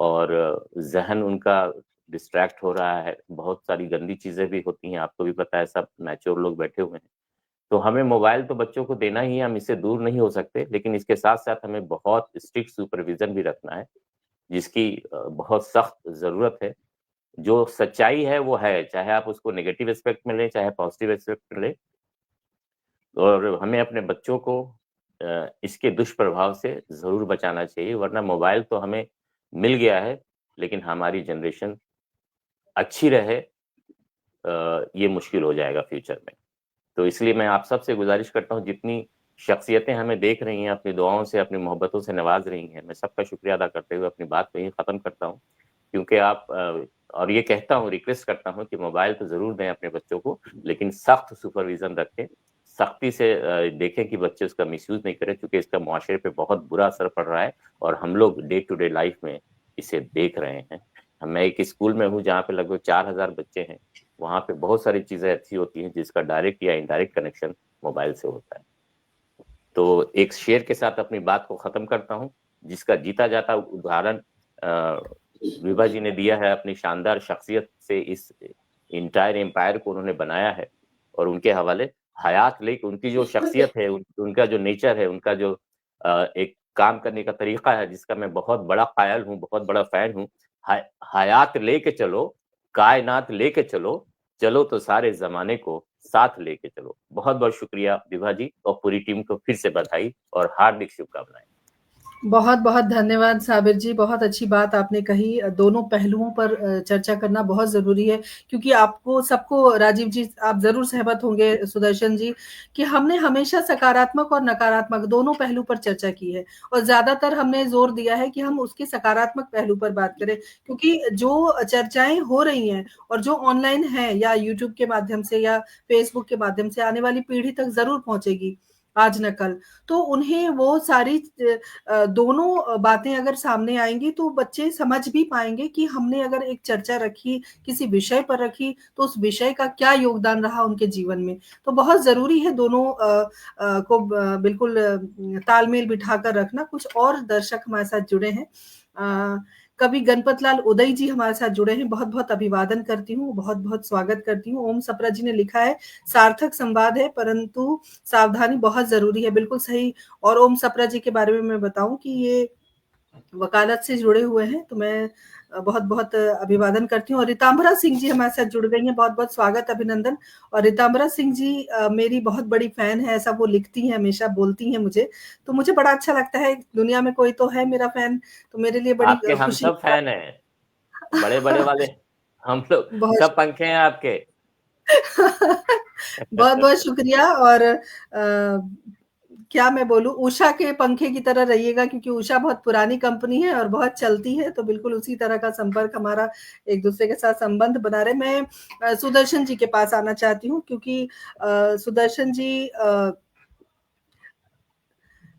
S3: और जहन उनका डिस्ट्रैक्ट हो रहा है। बहुत सारी गंदी चीजें भी होती हैं, आपको भी पता है, सब मैच्योर लोग बैठे हुए हैं। तो हमें मोबाइल तो बच्चों को देना ही है, हम इससे दूर नहीं हो सकते, लेकिन इसके साथ साथ हमें बहुत स्ट्रिक्ट सुपरविजन भी रखना है, जिसकी बहुत सख्त जरूरत है। जो सच्चाई है वो है, चाहे आप उसको नेगेटिव एस्पेक्ट में लें, चाहे पॉजिटिव एस्पेक्ट में लें। और हमें अपने बच्चों को इसके दुष्प्रभाव से जरूर बचाना चाहिए, वरना मोबाइल तो हमें मिल गया है, लेकिन हमारी जनरेशन अच्छी रहे ये मुश्किल हो जाएगा फ्यूचर में। तो इसलिए मैं आप सबसे गुजारिश करता हूँ, जितनी शख्सियतें हमें देख रही हैं, अपनी दुआओं से, अपनी मोहब्बतों से नवाज रही हैं, मैं सबका शुक्रिया अदा करते हुए अपनी बात को यहीं ख़त्म करता हूँ। क्योंकि आप और ये कहता हूँ, रिक्वेस्ट करता हूँ कि मोबाइल तो ज़रूर दें अपने बच्चों को, लेकिन सख्त सुपरविज़न रखें, सख्ती से देखें कि बच्चे उसका मिसयूज़ नहीं करें, क्योंकि इसका मुआशरे पे बहुत बुरा असर पड़ रहा है और हम लोग डे टू डे लाइफ में इसे देख रहे हैं। मैं एक स्कूल में हूँ जहाँ पे लगभग 4000 बच्चे हैं, वहाँ पे बहुत सारी चीज़ें ऐसी होती हैं जिसका डायरेक्ट या इनडायरेक्ट कनेक्शन मोबाइल से होता है। तो एक शेर के साथ अपनी बात को ख़त्म करता हूँ, जिसका जीता जाता उदाहरण विभा जी ने दिया है अपनी शानदार शख्सियत से। इस इंटायर एम्पायर को उन्होंने बनाया है और उनके हवाले हयात लेके, उनकी जो शख्सियत है, उनका जो नेचर है, उनका जो एक काम करने का तरीका है, जिसका मैं बहुत बड़ा कायल हूँ, बहुत बड़ा फैन हूँ। हयात लेके चलो, कायनात लेके चलो, चलो तो सारे जमाने को साथ लेके चलो। बहुत बहुत शुक्रिया विभा जी और पूरी टीम को फिर से बधाई और हार्दिक शुभकामनाएं।
S1: बहुत-बहुत धन्यवाद साबिर जी, बहुत अच्छी बात आपने कही। दोनों पहलुओं पर चर्चा करना बहुत ज़रूरी है, क्योंकि आपको सबको राजीव जी आप ज़रूर सहमत होंगे सुदर्शन जी, कि हमने हमेशा सकारात्मक और नकारात्मक दोनों पहलू पर चर्चा की है और ज़्यादातर हमने ज़ोर दिया है कि हम उसके सकारात्मक पहलू पर बात करें, क्योंकि जो चर्चाएँ हो रही हैं और जो ऑनलाइन है या यूट्यूब के माध्यम से या फेसबुक के माध्यम से आने वाली पीढ़ी तक ज़रूर पहुँचेगी, आज न कल। तो उन्हें वो सारी दोनों बातें अगर सामने आएँगी तो बच्चे समझ भी पाएँगे कि हमने अगर एक चर्चा रखी, किसी विषय पर रखी, तो उस विषय का क्या योगदान रहा उनके जीवन में। तो बहुत ज़रूरी है दोनों को बिल्कुल तालमेल बिठाकर रखना। कुछ और दर्शक हमारे साथ जुड़े हैं। कवि गणपत लाल उदय जी हमारे साथ जुड़े हैं, बहुत-बहुत अभिवादन करती हूँ, बहुत-बहुत स्वागत करती हूँ। ओम सप्रा जी ने लिखा है, सार्थक संवाद है परंतु सावधानी बहुत ज़रूरी है, बिल्कुल सही। और ओम सप्रा जी के बारे में मैं बताऊँ कि ये वकालत से जुड़े हुए हैं, तो मैं बहुत-बहुत अभिवादन करती हूँ और रितांबरा सिंह जी हमारे साथ जुड़ गई हैं, बहुत-बहुत स्वागत, अभिनंदन। और रितांबरा सिंह जी मेरी बहुत बड़ी फ़ैन है, ऐसा वो लिखती हैं, हमेशा बोलती हैं मुझे, तो मुझे बड़ा अच्छा लगता है, दुनिया में कोई तो है मेरा फ़ैन, तो मेरे लिए बड़ी
S3: आपके हम
S1: खुशी की
S3: सब
S1: बात
S3: फैन हैं, बड़े-बड़े वाले, हम लोग
S1: बहुत
S3: सब पंखे हैं आपके।
S1: बहुत-बहुत शुक्रिया और क्या मैं बोलूँ उषा के पंखे की तरह रहिएगा क्योंकि उषा बहुत पुरानी कंपनी है और बहुत चलती है, तो बिल्कुल उसी तरह का संपर्क हमारा एक-दूसरे के साथ संबंध बना रहे। मैं सुदर्शन जी के पास आना चाहती हूँ क्योंकि सुदर्शन जी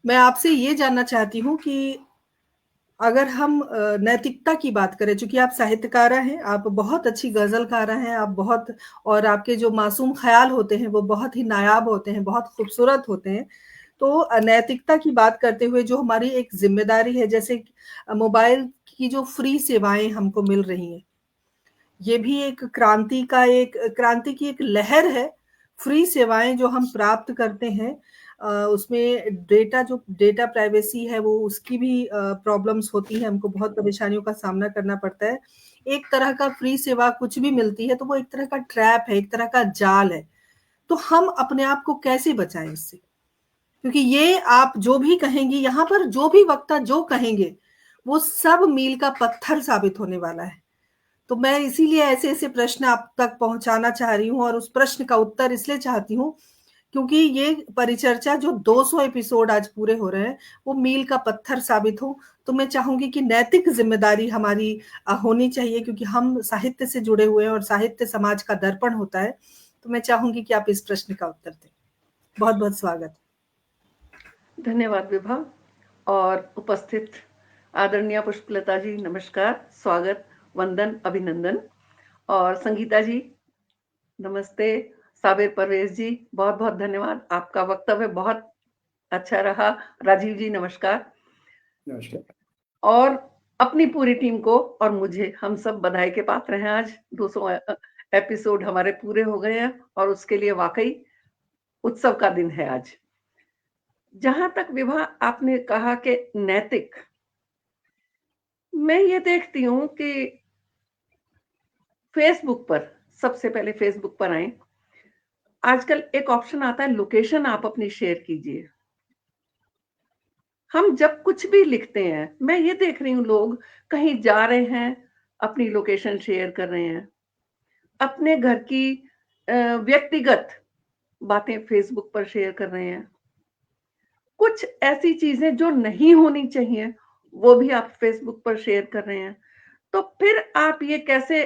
S1: मैं आपसे ये जानना चाहती हूँ कि अगर हम नैतिकता की बात करें, चूँकि आप साहित्यकारा हैं, आप बहुत अच्छी ग़ज़लकारा हैं, आप बहुत और आपके जो मासूम ख़्याल होते हैं, वो बहुत ही नायाब होते हैं, बहुत खूबसूरत होते हैं। तो नैतिकता की बात करते हुए जो हमारी एक ज़िम्मेदारी है, जैसे मोबाइल की जो फ्री सेवाएँ हमको मिल रही हैं, ये भी एक क्रांति की एक लहर है। फ्री सेवाएँ जो हम प्राप्त करते हैं उसमें डेटा प्राइवेसी है वो उसकी भी प्रॉब्लम्स होती हैं, हमको बहुत परेशानियों का सामना करना पड़ता है। एक तरह का फ्री सेवा कुछ भी मिलती है तो वो एक तरह का ट्रैप है, एक तरह का जाल है। तो हम अपने आप को कैसे बचाएँ इससे? क्योंकि ये आप जो भी कहेंगी यहाँ पर जो भी वक्ता जो कहेंगे, वो सब मील का पत्थर साबित होने वाला है। तो मैं इसीलिए ऐसे-ऐसे प्रश्न आप तक पहुँचाना चाह रही हूँ और उस प्रश्न का उत्तर इसलिए चाहती हूँ, क्योंकि ये परिचर्चा जो 200 एपिसोड आज पूरे हो रहे हैं, वो मील का पत्थर साबित हो। तो मैं चाहूँगी कि नैतिक ज़िम्मेदारी हमारी होनी चाहिए क्योंकि हम साहित्य से जुड़े हुए हैं और साहित्य समाज का दर्पण होता है। तो मैं चाहूँगी कि आप इस प्रश्न का उत्तर दें। बहुत-बहुत स्वागत।
S4: धन्यवाद विभा और उपस्थित आदरणीय पुष्पलता जी नमस्कार, स्वागत, वंदन, अभिनंदन और संगीता जी नमस्ते, साबिर परवेज जी बहुत-बहुत धन्यवाद। आपका वक्तव्य बहुत अच्छा रहा। राजीव जी नमस्कार।
S5: नमस्कार।
S4: और अपनी पूरी टीम को और मुझे हम सब बधाई के पात्र हैं आज 200 एपिसोड हमारे पूरे हो गए हैं और उसके लिए वाक़ई उत्सव का दिन है आज। जहाँ तक विभा आपने कहा कि नैतिक, मैं ये देखती हूँ कि फ़ेसबुक पर सबसे पहले फ़ेसबुक पर आएँ, आजकल एक ऑप्शन आता है लोकेशन आप अपनी शेयर कीजिए। हम जब कुछ भी लिखते हैं, मैं ये देख रही हूँ लोग कहीं जा रहे हैं, अपनी लोकेशन शेयर कर रहे हैं। अपने घर की व्यक्तिगत बातें फ़ेसबुक पर शेयर कर रहे हैं। कुछ ऐसी चीज़ें जो नहीं होनी चाहिए, वो भी आप फ़ेसबुक पर शेयर कर रहे हैं। तो फिर आप ये कैसे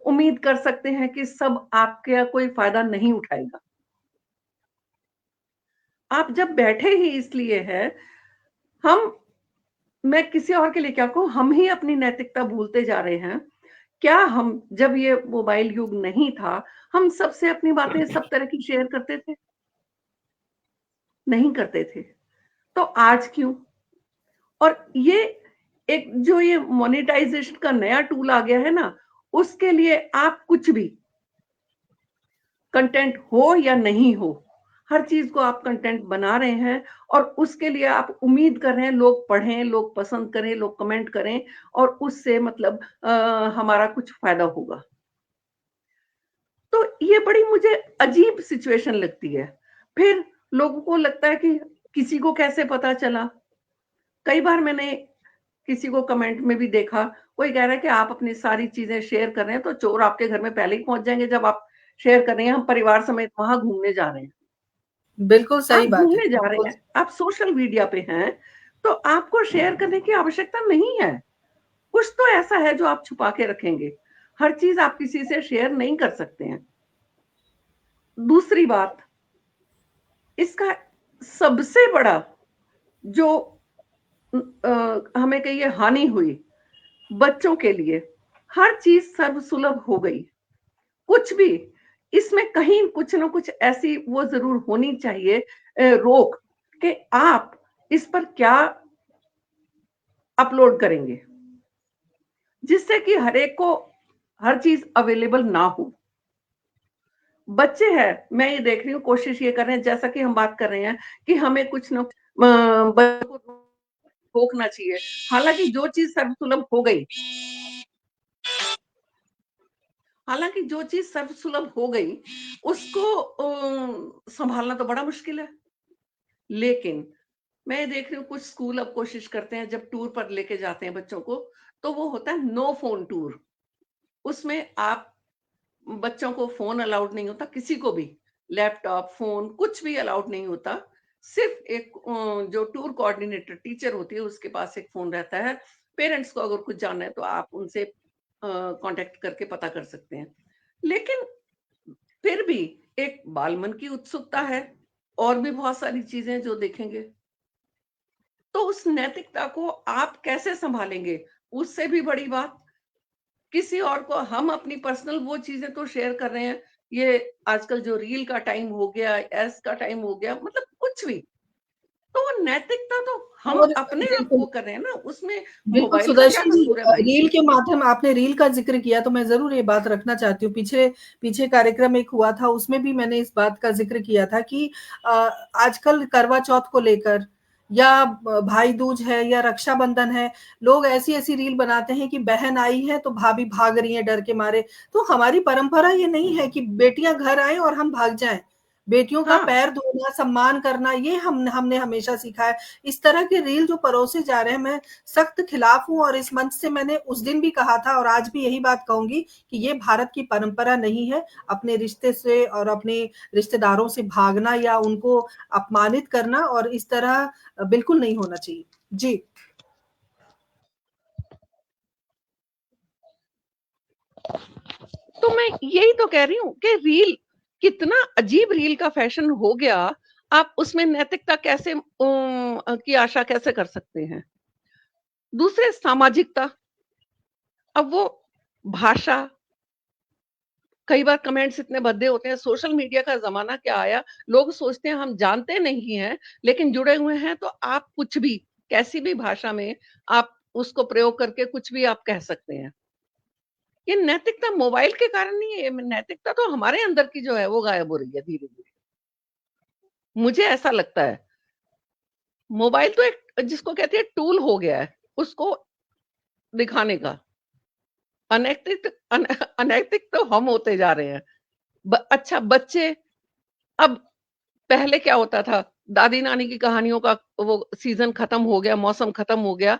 S4: उम्मीद कर सकते हैं कि सब आपका कोई फ़ायदा नहीं उठाएगा? आप जब बैठे ही इसलिए हैं, हम मैं किसी और के लिए क्या कहूँ, हम ही अपनी नैतिकता भूलते जा रहे हैं। क्या हम जब ये मोबाइल युग नहीं था, हम सबसे अपनी बातें सब तरह की शेयर करते थे? नहीं करते थे। तो आज क्यों? और ये एक जो ये मोनेटाइज़ेशन का नया टूल आ गया है ना, उसके लिए आप कुछ भी कंटेंट हो या नहीं हो, हर चीज़ को आप कंटेंट बना रहे हैं और उसके लिए आप उम्मीद कर रहे हैं लोग पढ़ें, लोग पसंद करें, लोग कमेंट करें और उससे मतलब हमारा कुछ फ़ायदा होगा। तो ये बड़ी मुझे अजीब सिचुएशन लगती है। फिर लोगों को लगता है कि किसी को कैसे पता चला? कई बार मैंने किसी को कमेंट में भी देखा, कोई कह रहा है कि आप अपनी सारी चीज़ें शेयर कर रहे हैं, तो चोर आपके घर में पहले ही पहुँच जाएँगे जब आप शेयर कर रही हैं, हम परिवार समेत वहाँ घूमने जा रहे हैं।
S1: बिल्कुल सही
S4: आप
S1: बात है।
S4: घूमने जा रहे
S1: बिल्कुल।
S4: हैं, आप सोशल मीडिया पे हैं, तो आपको शेयर करने की आवश्यकता नहीं है। कुछ तो ऐसा है जो आप छुपा के रखेंगे। हर चीज़ आप किसी से शेयर नहीं कर सकते हैं। दूसरी बात, इसका सबसे बड़ा जो हमें कहिए हानि हुई, बच्चों के लिए हर चीज़ सर्वसुलभ हो गई। कुछ भी, इसमें कहीं कुछ ना कुछ ऐसी वो ज़रूर होनी चाहिए रोक, कि आप इस पर क्या अपलोड करेंगे, जिससे कि हर एक को हर चीज़ अवेलेबल ना हो। बच्चे हैं, मैं ये देख रही हूँ, कोशिश ये कर रहे हैं, जैसा कि हम बात कर रहे हैं कि हमें कुछ न बच्चों को रोकना चाहिए। हालाँकि जो चीज़ सर्वसुलभ हो गई, हालाँकि जो चीज़ सर्वसुलभ हो गई, उसको सँभालना तो बड़ा मुश्किल है। लेकिन मैं ये देख रही हूँ, कुछ स्कूल अब कोशिश करते हैं, जब टूर पर लेके जाते हैं बच्चों को, तो वो होता है नो फ़ोन टूर। उसमें आप बच्चों को फ़ोन अलाउड नहीं होता, किसी को भी, लैपटॉप, फ़ोन कुछ भी अलाउड नहीं होता। सिर्फ़ एक जो टूर कोऑर्डिनेटर टीचर होती है, उसके पास एक फ़ोन रहता है। पेरेंट्स को अगर कुछ जानना है, तो आप उनसे कॉन्टैक्ट करके पता कर सकते हैं। लेकिन फिर भी एक बालमन की उत्सुकता है, और भी बहुत सारी चीज़ें जो देखेंगे। तो उस नैतिकता को आप कैसे सँभालेंगे? उससे भी बड़ी बात, किसी और को हम अपनी पर्सनल वो चीज़ें तो शेयर कर रहे हैं, ये आजकल जो रील का टाइम हो गया, एस का टाइम हो गया, मतलब कुछ भी। तो वो नैतिकता तो हम
S1: और
S4: अपने आप
S1: बिल्कुल,
S4: वो कर रहे हैं ना, उसमें
S1: बिल्कुल
S4: मोबाइल का क्या
S1: सुदर्शन जी,
S4: कसूर है भाई?
S1: रील के माध्यम आपने रील का ज़िक्र किया तो मैं ज़रूर ये बात रखना चाहती हूँ। पीछे कार्यक्रम एक हुआ था, उसमें भी मैंने इस बात का ज़िक्र किया था कि अ, आजकल करवा चौथ को लेकर या भाई दूज है या रक्षाबंधन है, लोग ऐसी-ऐसी रील बनाते हैं कि बहन आई है तो भाभी भाग रही है डर के मारे। तो हमारी परंपरा ये नहीं है कि बेटियाँ घर आएँ और हम भाग जाएँ। बेटियों का
S4: हाँ,
S1: पैर धोना, सम्मान करना, ये हमने हमेशा सीखा है। इस तरह के रील जो परोसे जा रहे हैं, मैं सख्त खिलाफ हूँ और इस मंच से मैंने उस दिन भी कहा था और आज भी यही बात कहूंगी कि ये भारत की परंपरा नहीं है। अपने रिश्ते से और अपने रिश्तेदारों से भागना या उनको अपमानित करना और इस तरह बिल्कुल नहीं होना चाहिए। जी।
S4: तो मैं यही तो कह रही हूँ कि रील, कितना अजीब रील का फैशन हो गया, आप उसमें नैतिकता कैसे की आशा कैसे कर सकते हैं? दूसरे सामाजिकता, अब वो भाषा, कई बार कमेंट्स इतने भद्दे होते हैं, सोशल मीडिया का ज़माना क्या आया, लोग सोचते हैं हम जानते नहीं हैं, लेकिन जुड़े हुए हैं, तो आप कुछ भी, कैसी भी भाषा में आप उसको प्रयोग करके कुछ भी आप कह सकते हैं। ये नैतिकता मोबाइल के कारण नहीं है, नैतिकता तो हमारे अंदर की जो है वो गायब हो रही है धीरे-धीरे। मुझे ऐसा लगता है। मोबाइल तो एक जिसको कहते हैं टूल हो गया है, उसको दिखाने का। अनैतिक अन अनैतिक तो हम होते जा रहे हैं। अच्छा, बच्चे, अब पहले क्या होता था, दादी-नानी की कहानियों का वो सीज़न खत्म हो गया, मौसम खत्म हो गया,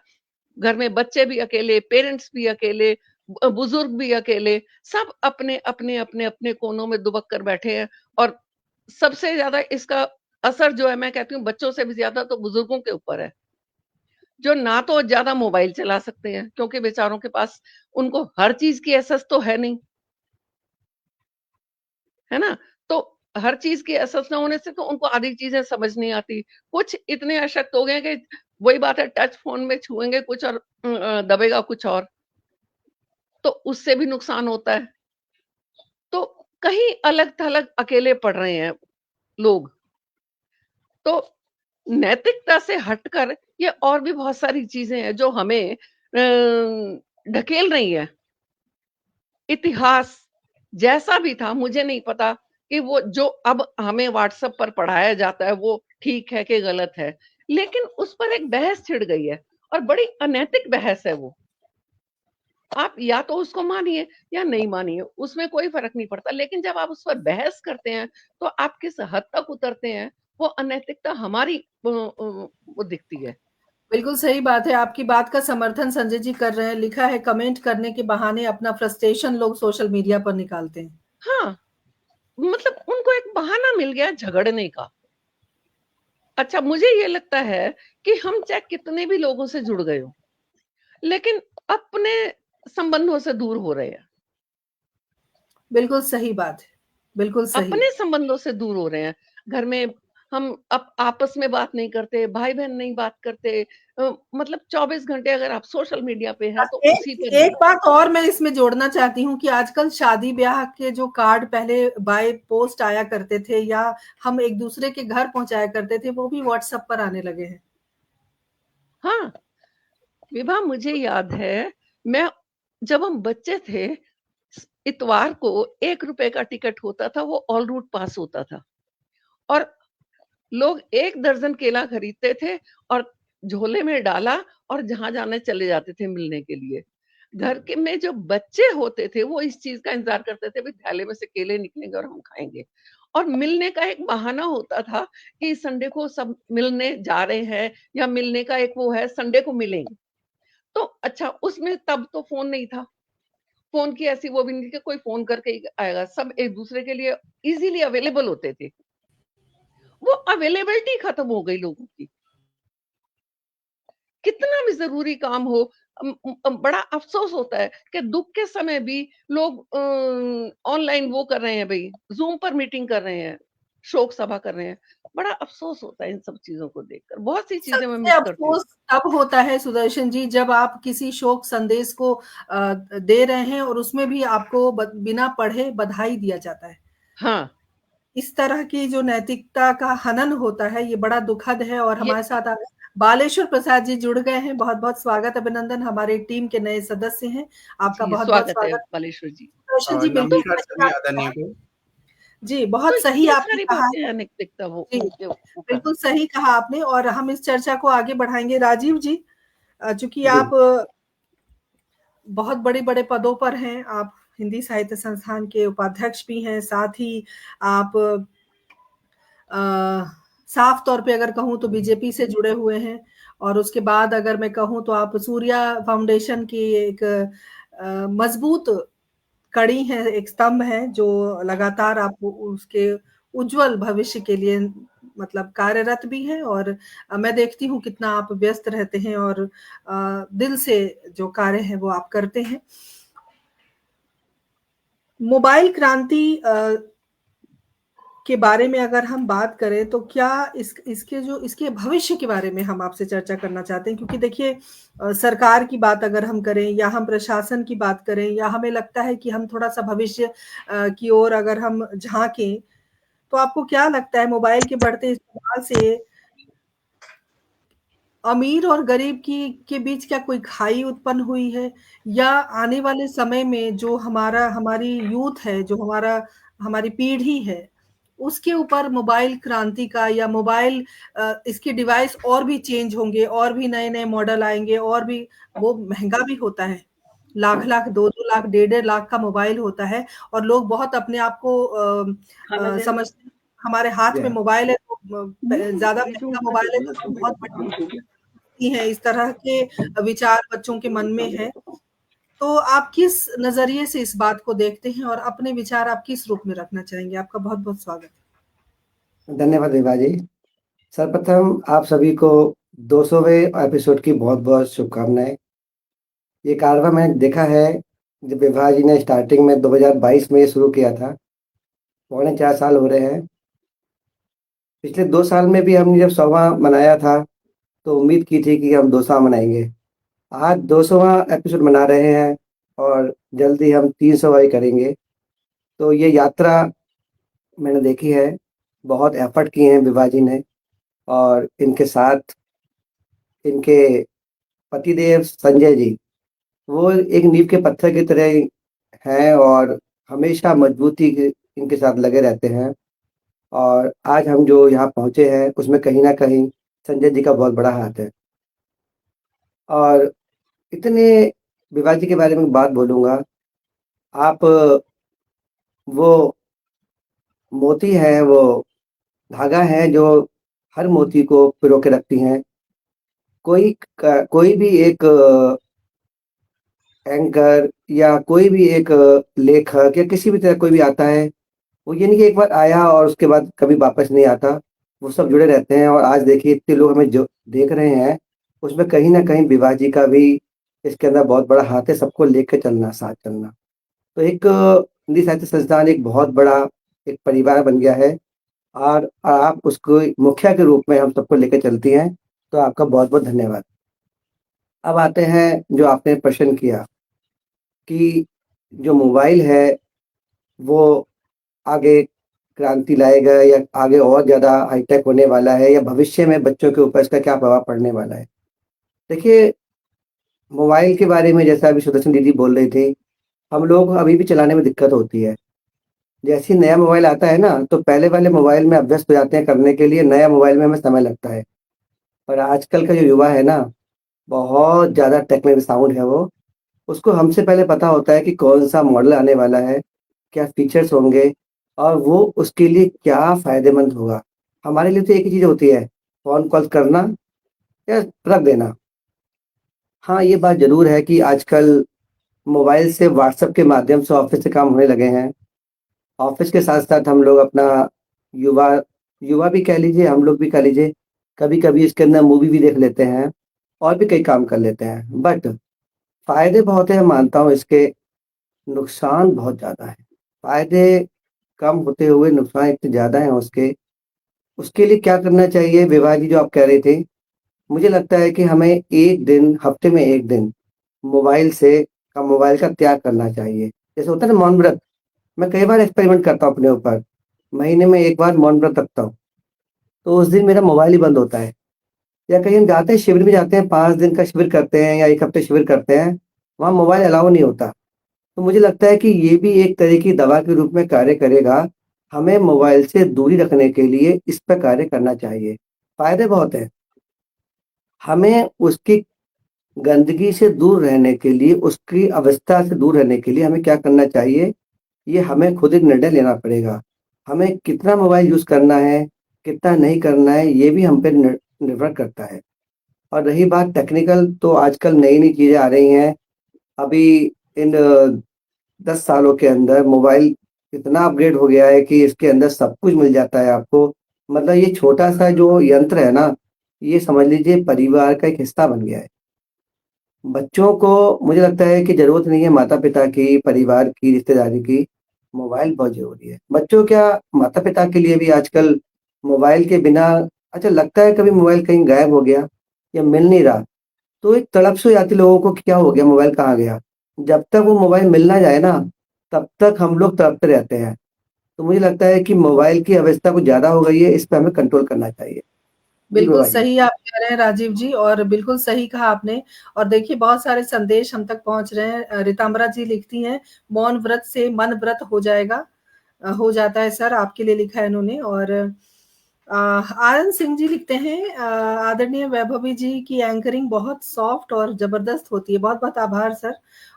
S4: घर में बच्चे भी अकेले, पेरेंट्स भी अकेले, बुजुर्ग भी अकेले, सब अपने कोनों में दुबक कर बैठे हैं, और सबसे ज़्यादा इसका असर जो है, मैं कहती हूँ बच्चों से भी ज़्यादा तो बुजुर्गों के ऊपर है, जो ना तो ज़्यादा मोबाइल चला सकते हैं, क्योंकि बेचारों के पास उनको हर चीज़ की एक्सेस तो है नहीं, है ना? तो हर चीज़ की एक्सेस ना होने से तो उनको आधी चीज़ें समझ नहीं आती। कुछ इतने अशक्त हो गए हैं कि वही बात है, टच फ़ोन में छुएँगे कुछ और दबेगा कुछ और, तो उससे भी नुकसान होता है। तो कहीं अलग-थलग अकेले पड़ रहे हैं लोग। तो नैतिकता से हटकर ये और भी बहुत सारी चीज़ें हैं जो हमें ढकेल रही हैं। इतिहास जैसा भी था, मुझे नहीं पता कि वो जो अब हमें व्हाट्सएप पर पढ़ाया जाता है वो ठीक है कि गलत है। लेकिन उस पर एक बहस छिड़ गई है, और बड़ी अनैतिक बहस है वो। आप या तो उसको मानिए या नहीं मानिए, उसमें कोई फ़र्क नहीं पड़ता। लेकिन जब आप उस पर बहस करते हैं, तो आप किस हद तक उतरते हैं, वो अनैतिकता हमारी वो दिखती है।
S1: बिल्कुल सही बात है, आपकी बात का समर्थन संजय जी कर रहे हैं। लिखा है कमेंट करने के बहाने अपना फ्रस्ट्रेशन लोग सोशल मीडिया पर निकालते हैं।
S4: हाँ, मतलब उनको एक बहाना मिल गया झगड़ने का। अच्छा, मुझे ये लगता है कि हम चाहे कितने भी लोगों से जुड़ गए हों, लेकिन अपने संबंधों से दूर हो रहे हैं।
S1: बिल्कुल सही बात है, बिल्कुल सही।
S4: अपने संबंधों से दूर हो रहे हैं। घर में हम आपस में बात नहीं करते, भाई-बहन नहीं बात करते। मतलब 24 घंटे अगर आप सोशल मीडिया पे हैं, तो उसी
S1: एक
S4: पर ही
S1: एक बात और मैं इसमें जोड़ना चाहती हूँ कि आजकल शादी-ब्याह के जो कार्ड पहले बाय पोस्ट आया करते थे या हम एक-दूसरे के घर पहुँचाया करते थे, वो भी व्हाट्सएप पर आने लगे हैं।
S4: हाँ, विभा मुझे याद है, मैं जब हम बच्चे थे, इतवार को ₹1 का टिकट होता था, वो ऑल रूट पास होता था और लोग 1 दर्जन केला खरीदते थे और झोले में डाला और जहाँ जाना चले जाते थे मिलने के लिए। घर के में जो बच्चे होते थे वो इस चीज़ का इंतज़ार करते थे भई थैले में से केले निकलेंगे और हम खाएँगे। और मिलने का एक बहाना होता था कि संडे को सब मिलने जा रहे हैं या मिलने का एक वो है संडे को मिलेंगे। तो अच्छा उसमें तब तो फ़ोन नहीं था। फ़ोन की ऐसी वो भी नहीं थी कि कोई फ़ोन करके ही आएगा। सब एक-दूसरे के लिए ईज़िली अवेलेबल होते थे। वो अवेलेबिलिटी खत्म हो गई लोगों की। कितना भी ज़रूरी काम हो बड़ा अफ़सोस होता है कि दुःख के समय भी लोग ऑनलाइन वो कर रहे हैं भई, ज़ूम पर मीटिंग कर रहे हैं, शोक सभा कर रहे हैं। बड़ा अफ़सोस होता है इन सब चीज़ों को देखकर। बहुत सी चीज़ें मैं
S1: सबसे
S4: मिस करती हूँ।
S1: अफ़सोस तब होता है सुदर्शन जी जब आप किसी शोक संदेश को दे रहे हैं और उसमें भी आपको बिना पढ़े बधाई दिया जाता है।
S4: हाँ,
S1: इस तरह की जो नैतिकता का हनन होता है, ये बड़ा दुखद है और
S4: ये
S1: हमारे साथ बालेश्वर प्रसाद जी जुड़ गए हैं। बहुत-बहुत स्वागत, अभिनंदन, हमारे टीम के नए सदस्य हैं। आपका
S4: जी,
S1: बहुत-बहुत
S4: स्वागत है
S1: स्वागत।
S4: बालेश्वर जी।
S1: रोशन जी
S4: तो
S1: बिल्कुल
S5: नमस्कार
S1: सही
S5: सभी
S1: आपने
S5: आदरणीय
S1: कहा।
S5: को।
S1: जी,
S4: तो
S1: बहुत सही
S4: ये
S1: आपने
S4: सारी
S1: कहा
S4: बातें
S1: है।
S4: हैं नैतिकता वो
S1: जी,
S4: उनके वो कर रहे
S1: बिल्कुल
S4: हैं।
S1: सही कहा आपने और हम इस चर्चा को आगे बढ़ाएँगे। राजीव जी चूँकि
S5: जी,
S1: आप बहुत बड़े-बड़े पदों पर हैं, आप हिंदी साहित्य संस्थान के उपाध्यक्ष भी हैं, साथ ही आप अ, साफ तौर पे अगर कहूँ तो बीजेपी से जुड़े हुए हैं और उसके बाद अगर मैं कहूँ तो आप सूर्या फाउंडेशन की एक मजबूत कड़ी है, एक स्तंभ है जो लगातार आप उसके उज्जवल भविष्य के लिए मतलब कार्यरत भी हैं और मैं देखती हूँ कितना आप व्यस्त रहते हैं और दिल से जो कार्य है वो आप करते हैं। मोबाइल क्रांति के बारे में अगर हम बात करें तो क्या इसके भविष्य के बारे में हम आपसे चर्चा करना चाहते हैं क्योंकि देखिए सरकार की बात अगर हम करें या हम प्रशासन की बात करें या हमें लगता है कि हम थोड़ा-सा भविष्य की ओर अगर हम झाँकें, तो आपको क्या लगता है मोबाइल के बढ़ते इस्तेमाल से अमीर और गरीब की के बीच क्या कोई खाई उत्पन्न हुई है? या आने वाले समय में जो हमारी यूथ है, जो हमारी पीढ़ी है, उसके ऊपर मोबाइल क्रांति का या मोबाइल इसके डिवाइस और भी चेंज होंगे और भी नए-नए मॉडल आएँगे और भी वो महँगा भी होता है। लाख-लाख, 2-2 लाख, डेढ़-डेढ़ लाख का मोबाइल होता है और लोग बहुत अपने आप को समझते हैं हमारे हाथ में मोबाइल है तो ज़्यादा महँगा मोबाइल है तो बहुत बड़ी हैं, इस तरह के विचार बच्चों के मन में है। तो आप किस नज़रिए से इस बात को देखते हैं और अपने विचार आप किस रूप में रखना चाहेंगे? आपका बहुत-बहुत स्वागत है।
S5: धन्यवाद विभा जी। सर्वप्रथम आप सभी को 200वें एपिसोड की बहुत-बहुत शुभकामनाएँ। ये कार्यक्रम मैंने देखा है, जब विभा जी ने स्टार्टिंग में 2022 में ये शुरू किया था, पौने 4 साल हो रहे हैं। पिछले 2 साल में भी हमने जब 100वाँ मनाया था, तो उम्मीद की थी कि हम 200वाँ मनाएँगे। आज 200वाँ एपिसोड मना रहे हैं और जल्दी हम 300वाँ ही करेंगे। तो ये यात्रा मैंने देखी है, बहुत एफर्ट किए हैं विभा जी ने और इनके साथ इनके पतिदेव संजय जी, वो एक नींव के पत्थर की तरह ही हैं और हमेशा मजबूती के इनके साथ लगे रहते हैं और आज हम जो यहाँ पहुँचे हैं, उसमें कहीं न कहीं संजय जी का बहुत बड़ा हाथ है। और इतने विभा जी के बारे में बात बोलूँगा, आप वो मोती हैं, वो धागा है जो हर मोती को पिरो के रखती हैं कोई भी एक एंकर या कोई भी एक लेखक या किसी भी तरह कोई भी आता है, वो ये नहीं कि एक बार आया और उसके बाद कभी वापस नहीं आता। वो सब जुड़े रहते हैं और आज देखिए इतने लोग हमें जो देख रहे हैं, उसमें कहीं न कहीं विभा जी का भी इसके अंदर बहुत बड़ा हाथ है, सबको लेके चलना, साथ चलना। तो एक हिंदी साहित्य संस्थान एक बहुत बड़ा एक परिवार बन गया है और आप उसको मुखिया के रूप में हम सबको लेके चलती हैं, तो आपका बहुत-बहुत धन्यवाद। अब आते हैं जो आपने प्रश्न किया कि जो मोबाइल है, वो आगे क्रांति लाएगा या आगे और ज़्यादा हाईटेक होने वाला है या भविष्य में बच्चों के ऊपर इसका क्या प्रभाव पड़ने वाला है। देखिए, मोबाइल के बारे में जैसा अभी सुदर्शन दीदी बोल रही थी, हम लोगों को अभी भी चलाने में दिक्कत होती है। जैसे ही नया मोबाइल आता है ना, तो पहले वाले मोबाइल में अभ्यस्त हो जाते हैं करने के लिए, नया मोबाइल में हमें समय लगता है। पर आजकल का जो युवा है ना, बहुत ज़्यादा टेक्निकल साउंड है वो। उसको हमसे पहले पता होता है कि कौन-सा मॉडल आने वाला है, क्या फीचर्स होंगे और वो उसके लिए क्या फ़ायदेमंद होगा। हमारे लिए तो एक ही चीज़ होती है, फ़ोन कॉल करना या रख देना। हाँ, ये बात ज़रूर है कि आजकल मोबाइल से व्हाट्सएप के माध्यम से ऑफ़िस से काम होने लगे हैं। ऑफ़िस के साथ-साथ हम लोग अपना युवा युवा भी कह लीजिए, हम लोग भी कह लीजिए, कभी-कभी इसके अंदर मूवी भी देख लेते हैं और भी कई काम कर लेते हैं। बट फ़ायदे बहुत हैं, मानता हूँ इसके, नुकसान बहुत ज़्यादा है। फ़ायदे कम होते हुए नुकसान इतने ज़्यादा हैं उसके, उसके लिए क्या करना चाहिए विभा जी जो आप कह रहे थे, मुझे लगता है कि हमें 1 दिन, हफ़्ते में 1 दिन मोबाइल का त्याग करना चाहिए। जैसे होता है ना मौन व्रत, मैं कई बार एक्सपेरिमेंट करता हूँ अपने ऊपर, महीने में 1 बार मौन व्रत रखता हूँ, तो उस दिन मेरा मोबाइल ही बंद होता है। या कहीं हम जाते हैं शिविर में जाते हैं, 5 दिन का शिविर करते हैं या 1 हफ़्ते शिविर करते हैं, वहाँ मोबाइल अलाउ नहीं होता। तो मुझे लगता है कि ये भी एक तरह की दवा के रूप में कार्य करेगा। हमें मोबाइल से दूरी रखने के लिए इस पे कार्य करना चाहिए। फ़ायदे बहुत हैं। हमें उसकी गंदगी से दूर रहने के लिए, उसकी अवस्था से दूर रहने के लिए हमें क्या करना चाहिए, ये हमें खुद एक निर्णय लेना पड़ेगा। हमें कितना मोबाइल यूज़ करना है, कितना नहीं करना है, ये भी हम पे निर्भर करता है। और रही बात टेक्निकल, तो आजकल नई-नई चीज़ें आ रही हैं। अभी इन 10 सालों के अंदर मोबाइल इतना अपग्रेड हो गया है कि इसके अंदर सब कुछ मिल जाता है आपको। मतलब ये छोटा-सा जो यंत्र है ना, ये समझ लीजिए परिवार का एक हिस्सा बन गया है। बच्चों को मुझे लगता है कि ज़रूरत नहीं है माता-पिता की, परिवार की, रिश्तेदारी की, मोबाइल बहुत ज़रूरी है। बच्चों क्या, माता-पिता के लिए भी आजकल मोबाइल के बिना अच्छा लगता है कभी मोबाइल कहीं गायब हो गया या मिल नहीं रहा, तो एक तड़प सी हो जाती है लोगों को कि क्या हो गया, मोबाइल कहाँ गया? जब तक वो मोबाइल मिल ना जाए ना, तब तक हम लोग तड़पते रहते हैं। तो मुझे लगता है कि मोबाइल की अवस्था कुछ ज़्यादा हो गई है, इस पे हमें कंट्रोल करना चाहिए। जी,
S1: बिल्कुल
S5: विभा जी।
S1: सही आप कह रहे हैं राजीव जी और बिल्कुल सही कहा आपने और देखिए बहुत सारे संदेश हम तक पहुँच रहे हैं। रिताम्बरा जी लिखती हैं, मौन व्रत से मन व्रत हो जाएगा। हो जाता है सर, आपके लिए लिखा है इन्होंने और आनंद सिंह जी लिखते हैं आदरणीय वैभवी जी की एंकरिंग बहुत सॉफ्ट और जबरदस्त होती है। बहुत-बहुत आभार सर।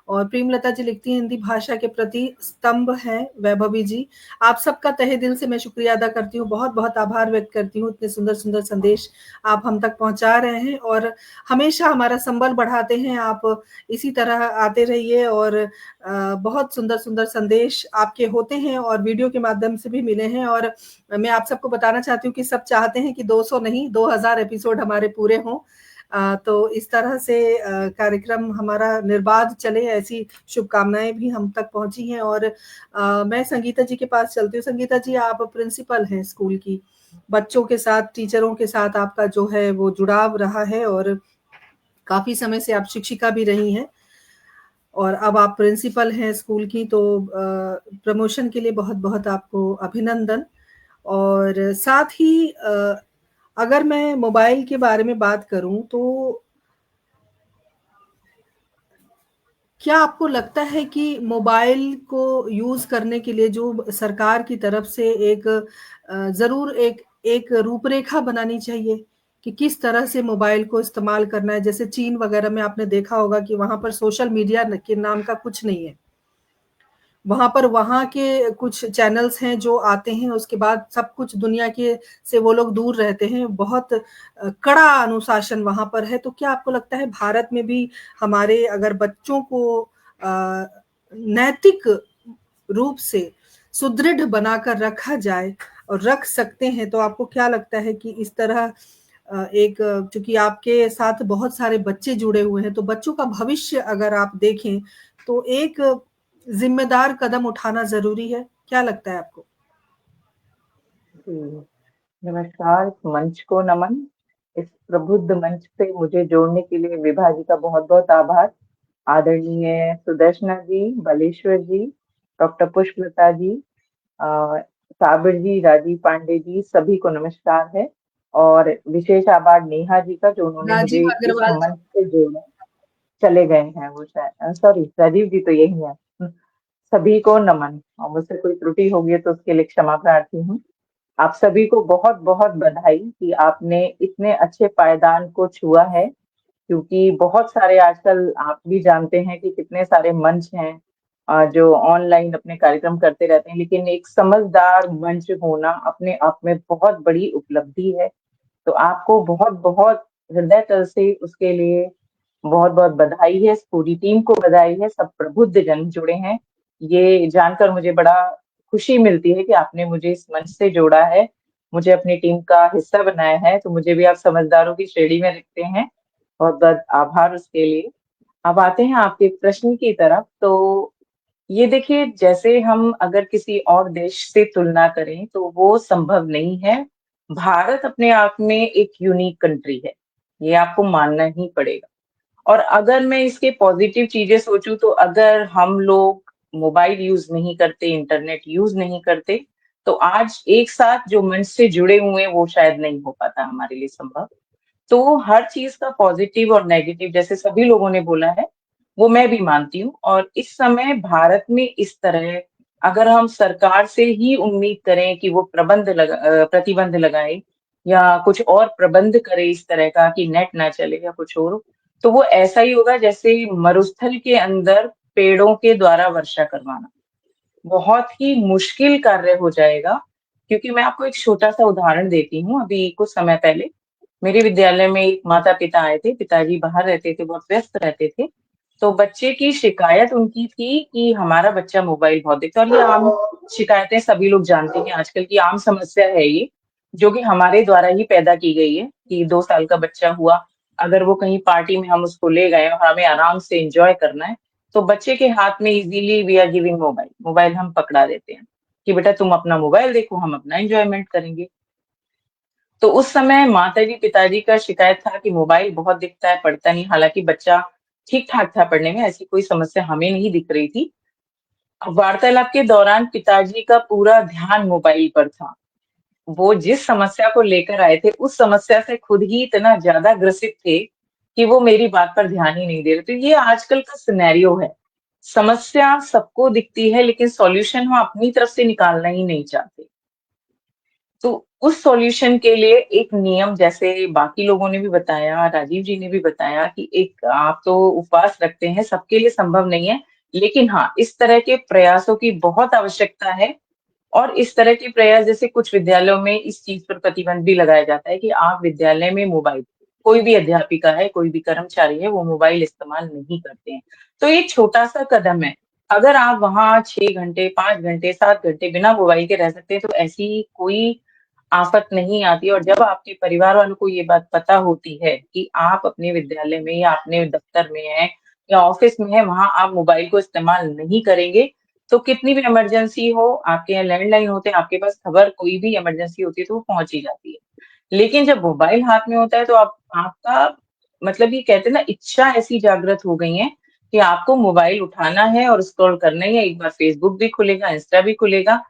S1: और प्रेमलता जी लिखती हैं हिंदी भाषा के प्रति स्तंभ हैं वैभवी जी। आप सबका तहे दिल से मैं शुक्रिया अदा करती हूँ। बहुत-बहुत आभार व्यक्त करती हूँ। इतने सुंदर-सुंदर संदेश आप हम तक पहुँचा रहे हैं और हमेशा हमारा संबल बढ़ाते हैं। आप इसी तरह आते रहिए और बहुत सुंदर-सुंदर संदेश आपके होते हैं और वीडियो के माध्यम से भी मिले हैं और मैं आप सबको बताना चाहती हूँ कि सब चाहते हैं कि 200 नहीं 2000 एपिसोड हमारे पूरे हों। तो इस तरह से कार्यक्रम हमारा निर्बाध चले ऐसी शुभकामनाएँ भी हम तक पहुँची हैं और मैं संगीता जी के पास चलती हूँ। संगीता जी आप प्रिंसिपल हैं स्कूल की। बच्चों के साथ, टीचरों के साथ आपका जो है वो जुड़ाव रहा है और काफ़ी समय से आप शिक्षिका भी रही हैं। और अब आप प्रिंसिपल हैं स्कूल की तो प्रमोशन के लिए बहुत-बहुत आपको अभिनंदन। और साथ ही अगर मैं मोबाइल के बारे में बात करूँ तो क्या आपको लगता है कि मोबाइल को यूज़ करने के लिए जो सरकार की तरफ से एक ज़रूर एक एक रूपरेखा बनानी चाहिए कि किस तरह से मोबाइल को इस्तेमाल करना है? जैसे चीन वगैरह में आपने देखा होगा कि वहाँ पर सोशल मीडिया न के नाम का कुछ नहीं है। वहाँ पर वहाँ के कुछ चैनल्स हैं जो आते हैं, उसके बाद सब कुछ दुनिया के से वो लोग दूर रहते हैं। बहुत कड़ा अनुशासन वहाँ पर है। तो क्या आपको लगता है भारत में भी हमारे अगर बच्चों को नैतिक रूप से सुदृढ़ बनाकर रखा जाए और रख सकते हैं, तो आपको क्या लगता है कि इस तरह चूँकि आपके साथ बहुत सारे बच्चे जुड़े हुए हैं, तो बच्चों का भविष्य अगर आप देखें, तो एक ज़िम्मेदार कदम उठाना ज़रूरी है? क्या लगता है आपको?
S6: जी, नमस्कार, इस मंच को नमन। इस प्रबुद्ध मंच से मुझे जोड़ने के लिए विभा जी का बहुत-बहुत आभार। आदरणीय सुदर्शना जी, बालेश्वर जी, डॉक्टर पुष्पलता जी, साबिर जी, राजीव पांडे जी, सभी को नमस्कार है। और विशेष आभार नेहा जी का, जो उन्होंने मुझे
S1: राजीव
S6: इस
S1: अग्रवाल जी।
S6: मंच से जोड़ा। चले गए हैं वो शायद, सॉरी, राजीव जी तो यही है। सभी को नमन, और मुझसे कोई त्रुटि होगी तो उसके लिए क्षमा प्रार्थी हूँ। आप सभी को बहुत बहुत बधाई कि आपने इतने अच्छे पायदान को छुआ है, क्योंकि बहुत सारे आजकल आप भी जानते हैं कि कितने सारे मंच हैं जो ऑनलाइन अपने कार्यक्रम करते रहते हैं, लेकिन एक समझदार मंच होना अपने आप में बहुत बड़ी उपलब्धि है। तो आपको बहुत बहुत हृदय तल से उसके लिए बहुत बहुत बधाई है। पूरी टीम को बधाई है, सब प्रबुद्ध जन जुड़े हैं। ये जानकर मुझे बड़ा खुशी मिलती है कि आपने मुझे इस मंच से जोड़ा है, मुझे अपनी टीम का हिस्सा बनाया है, तो मुझे भी आप समझदारों की श्रेणी में रखते हैं। बहुत बहुत आभार उसके लिए। अब आते हैं आपके प्रश्न की तरफ। तो ये देखिए, जैसे हम अगर किसी और देश से तुलना करें तो वो संभव नहीं है। भारत अपने आप में एक यूनिक कंट्री है, ये आपको मानना ही पड़ेगा। और अगर मैं इसके पॉजिटिव चीजें सोचूं, तो अगर हम लोग मोबाइल यूज नहीं करते, इंटरनेट यूज नहीं करते, तो आज एक साथ जो मंच से जुड़े हुए हैं वो शायद नहीं हो पाता हमारे लिए संभव। तो हर चीज का पॉजिटिव और नेगेटिव, जैसे सभी लोगों ने बोला है, वो मैं भी मानती हूँ। और इस समय भारत में इस तरह अगर हम सरकार से ही उम्मीद करें कि वो प्रतिबंध लगाए या कुछ और प्रबंध करे इस तरह का कि नेट ना चले या कुछ और, तो वो ऐसा ही होगा जैसे मरुस्थल के अंदर पेड़ों के द्वारा वर्षा करवाना। बहुत ही मुश्किल कार्य हो जाएगा। क्योंकि मैं आपको एक छोटा सा उदाहरण देती हूँ। अभी कुछ समय पहले मेरे विद्यालय में एक माता पिता आए थे, पिताजी बाहर रहते थे, बहुत व्यस्त रहते थे। तो बच्चे की शिकायत उनकी थी कि हमारा बच्चा मोबाइल बहुत देखता है। और ये आम शिकायतें सभी लोग जानते हैं, आजकल की आम समस्या है ये, जो कि हमारे द्वारा ही पैदा की गई है कि 2 साल का बच्चा हुआ, अगर वो कहीं पार्टी में हम उसको ले गए और हमें आराम से एंजॉय करना है, तो बच्चे के हाथ में easily we are giving mobile हम पकड़ा देते हैं कि बेटा तुम अपना मोबाइल देखो, हम अपना एंजॉयमेंट करेंगे। तो उस समय माताजी पिताजी का शिकायत था कि मोबाइल बहुत दिखता है, पढ़ता नहीं। हालांकि बच्चा ठीक ठाक था पढ़ने में, ऐसी कोई समस्या हमें नहीं दिख रही थी। वार्तालाप के दौरान पिताजी का पूरा ध्यान मोबाइल पर था। वो जिस समस्या को लेकर आए थे, उस समस्या से खुद ही इतना ज्यादा ग्रसित थे कि वो मेरी बात पर ध्यान ही नहीं दे रहे। तो ये आजकल का सिनेरियो है। समस्या सबको दिखती है, लेकिन सॉल्यूशन हम अपनी तरफ से निकालना ही नहीं चाहते। तो उस सॉल्यूशन के लिए एक नियम, जैसे बाकी लोगों ने भी बताया, राजीव जी ने भी बताया कि एक आप तो उपवास रखते हैं, सबके लिए संभव नहीं है, लेकिन हाँ, इस तरह के प्रयासों की बहुत आवश्यकता है। और इस तरह के प्रयास, जैसे कुछ विद्यालयों में इस चीज पर प्रतिबंध भी लगाया जाता है कि आप विद्यालय में मोबाइल, कोई भी अध्यापिका है, कोई भी कर्मचारी है, वो मोबाइल इस्तेमाल नहीं करते हैं। तो ये छोटा सा कदम है। अगर आप वहां 6 घंटे, 5 घंटे, 7 घंटे बिना मोबाइल के रह सकते हैं, तो ऐसी कोई आफत नहीं आती। और जब आपके परिवार वालों को ये बात पता होती है कि आप अपने विद्यालय में या अपने दफ्तर में हैं या ऑफिस में हैं, वहां आप मोबाइल को इस्तेमाल नहीं करेंगे, तो कितनी भी इमरजेंसी हो, आपके यहाँ लैंडलाइन होते हैं, आपके पास खबर कोई भी इमरजेंसी होती है तो वो पहुंच ही जाती है। लेकिन जब मोबाइल हाथ में होता है, तो आपका मतलब ये कहते हैं ना, इच्छा ऐसी जागृत हो गई है कि आपको मोबाइल उठाना है और स्क्रॉल करना ही है। एक बार फेसबुक भी खुलेगा, इंस्टा भी खुलेगा,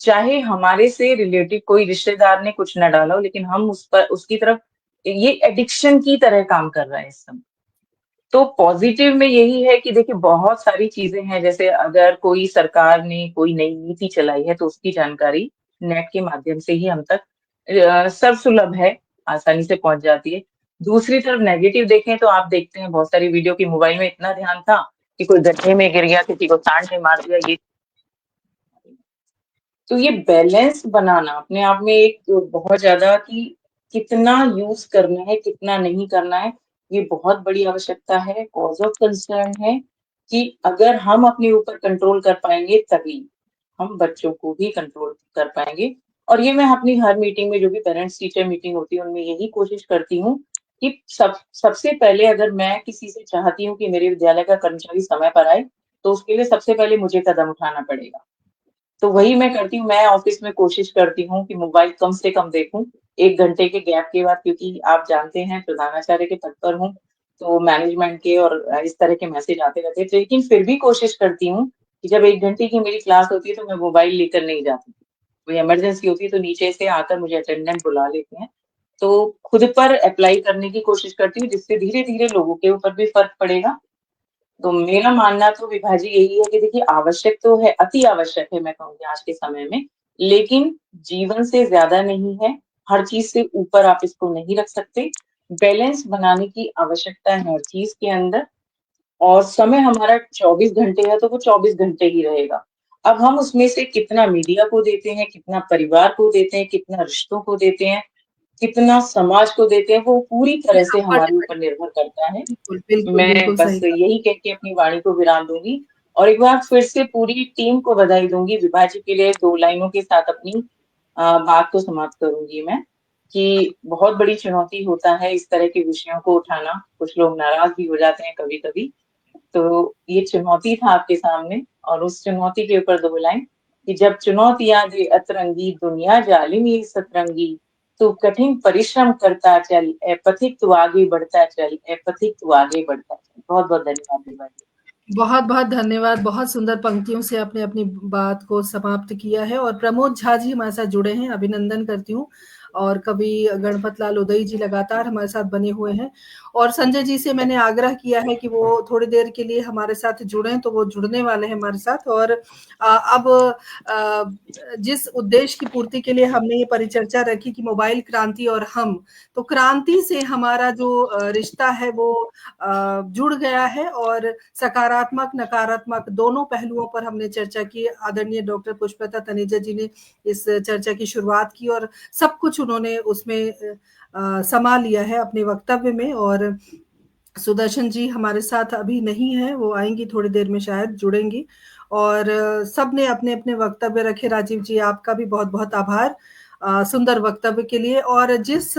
S6: चाहे हमारे से रिलेटिव कोई रिश्तेदार ने कुछ न डाला हो, लेकिन हम उस पर उसकी तरफ, ये एडिक्शन की तरह काम कर रहा है इस समय। तो पॉजिटिव में यही है कि देखिए, बहुत सारी चीजें हैं। जैसे अगर कोई सरकार ने कोई नई नीति चलाई है, तो उसकी जानकारी नेट के माध्यम से ही हम तक सर्वसुलभ है, आसानी से पहुंच जाती है। दूसरी तरफ नेगेटिव देखें तो आप देखते हैं बहुत सारी वीडियो की मोबाइल में इतना ध्यान था कि कोई गड्ढे में गिर गया, किसी को सांड ने मार दिया, ये तो ये बैलेंस बनाना अपने आप में एक बहुत ज़्यादा कि कितना यूज़ करना है, कितना नहीं करना है, ये बहुत बड़ी आवश्यकता है, कॉज़ ऑफ कंसर्न है कि अगर हम अपने ऊपर कंट्रोल कर पाएँगे तभी हम बच्चों को भी कंट्रोल कर पाएँगे। और ये मैं अपनी हर मीटिंग में जो भी पेरेंट्स टीचर मीटिंग होती है उनमें यही कोशिश करती हूँ कि सबसे पहले अगर मैं किसी से चाहती हूँ कि मेरे विद्यालय का कर्मचारी समय पर आए, तो उसके लिए सबसे पहले मुझे कदम उठाना पड़ेगा। तो वही मैं करती हूँ, मैं ऑफ़िस में कोशिश करती हूँ कि मोबाइल कम से कम देखूँ, 1 घंटे के गैप के बाद, क्योंकि आप जानते हैं प्रधानाचार्य के पद पर हूँ, तो मैनेजमेंट के और इस तरह के मैसेज आते रहते हैं। लेकिन फिर भी कोशिश करती हूँ कि जब 1 घंटे की मेरी क्लास होती है तो मैं मोबाइल लेकर नहीं जाती। कोई इमरजेंसी होती है तो नीचे से आकर मुझे अटेंडेंट बुला लेते हैं। तो खुद पर अप्लाई करने की कोशिश करती हूँ, जिससे धीरे-धीरे लोगों के ऊपर भी फ़र्क पड़ेगा। तो मेरा मानना तो विभा जी यही है कि देखिए आवश्यक तो है, अति आवश्यक है मैं कहूँगी आज के समय में, लेकिन जीवन से ज़्यादा नहीं है, हर चीज़ से ऊपर आप इसको नहीं रख सकते। बैलेंस बनाने की आवश्यकता है हर चीज़ के अंदर, और समय हमारा 24 घंटे है तो वो 24 घंटे ही रहेगा। अब हम उसमें से कितना मीडिया को देते हैं, कितना परिवार को देते हैं, कितना रिश्तों को देते हैं, कितना समाज को देते हैं, वो पूरी तरह से
S1: ऊपर
S6: हमारे
S1: डिपेंड
S6: ऊपर निर्भर करता है।
S1: बिल्कुल, बिल्कुल,
S6: मैं
S1: बिल्कुल
S6: बस
S1: सही कहा।
S6: यही कह के अपनी वाणी को विराम दूँगी और एक बार फिर से पूरी टीम को बधाई दूँगी। विभा जी के लिए 2 लाइनों के साथ अपनी बात को समाप्त करूँगी मैं, कि बहुत बड़ी चुनौती होता है इस तरह के विषयों को उठाना, कुछ लोग नाराज़ भी हो जाते हैं कभी-कभी। तो ये चुनौती था आपके सामने और उस चुनौती के ऊपर 2 लाइन कि जब चुनौतियाँ दे अतरंगी, दुनिया जालिम सतरंगी, तू कठिन परिश्रम करता चल, ए पथिक तू आगे बढ़ता चल, ए पथिक तू आगे बढ़ता चल। बहुत-बहुत धन्यवाद विभा जी।
S1: बहुत-बहुत धन्यवाद। बहुत सुंदर पंक्तियों से आपने अपनी बात को समाप्त किया है और प्रमोद झा जी हमारे साथ जुड़े हैं, अभिनंदन करती हूँ। और कवि गणपत लाल उदय जी लगातार हमारे साथ बने हुए हैं और संजय जी से मैंने आग्रह किया है कि वो थोड़ी देर के लिए हमारे साथ जुड़ें, तो वो जुड़ने वाले हैं हमारे साथ। और अब जिस उद्देश्य की पूर्ति के लिए हमने ये परिचर्चा रखी कि मोबाइल क्रांति और हम, तो क्रांति से हमारा जो रिश्ता है वो जुड़ गया है और सकारात्मक, नकारात्मक दोनों पहलुओं पर हमने चर्चा की। आदरणीय डॉक्टर पुष्पलता तनेजा जी ने इस चर्चा की शुरुआत की और सब कुछ उन्होंने उसमें समा लिया है अपने वक्तव्य में। और सुदर्शन जी हमारे साथ अभी नहीं है, वो आएंगी थोड़ी देर में, शायद जुड़ेंगी। और सबने अपने-अपने वक्तव्य रखे। राजीव जी आपका भी बहुत-बहुत आभार सुंदर वक्तव्य के लिए। और जिस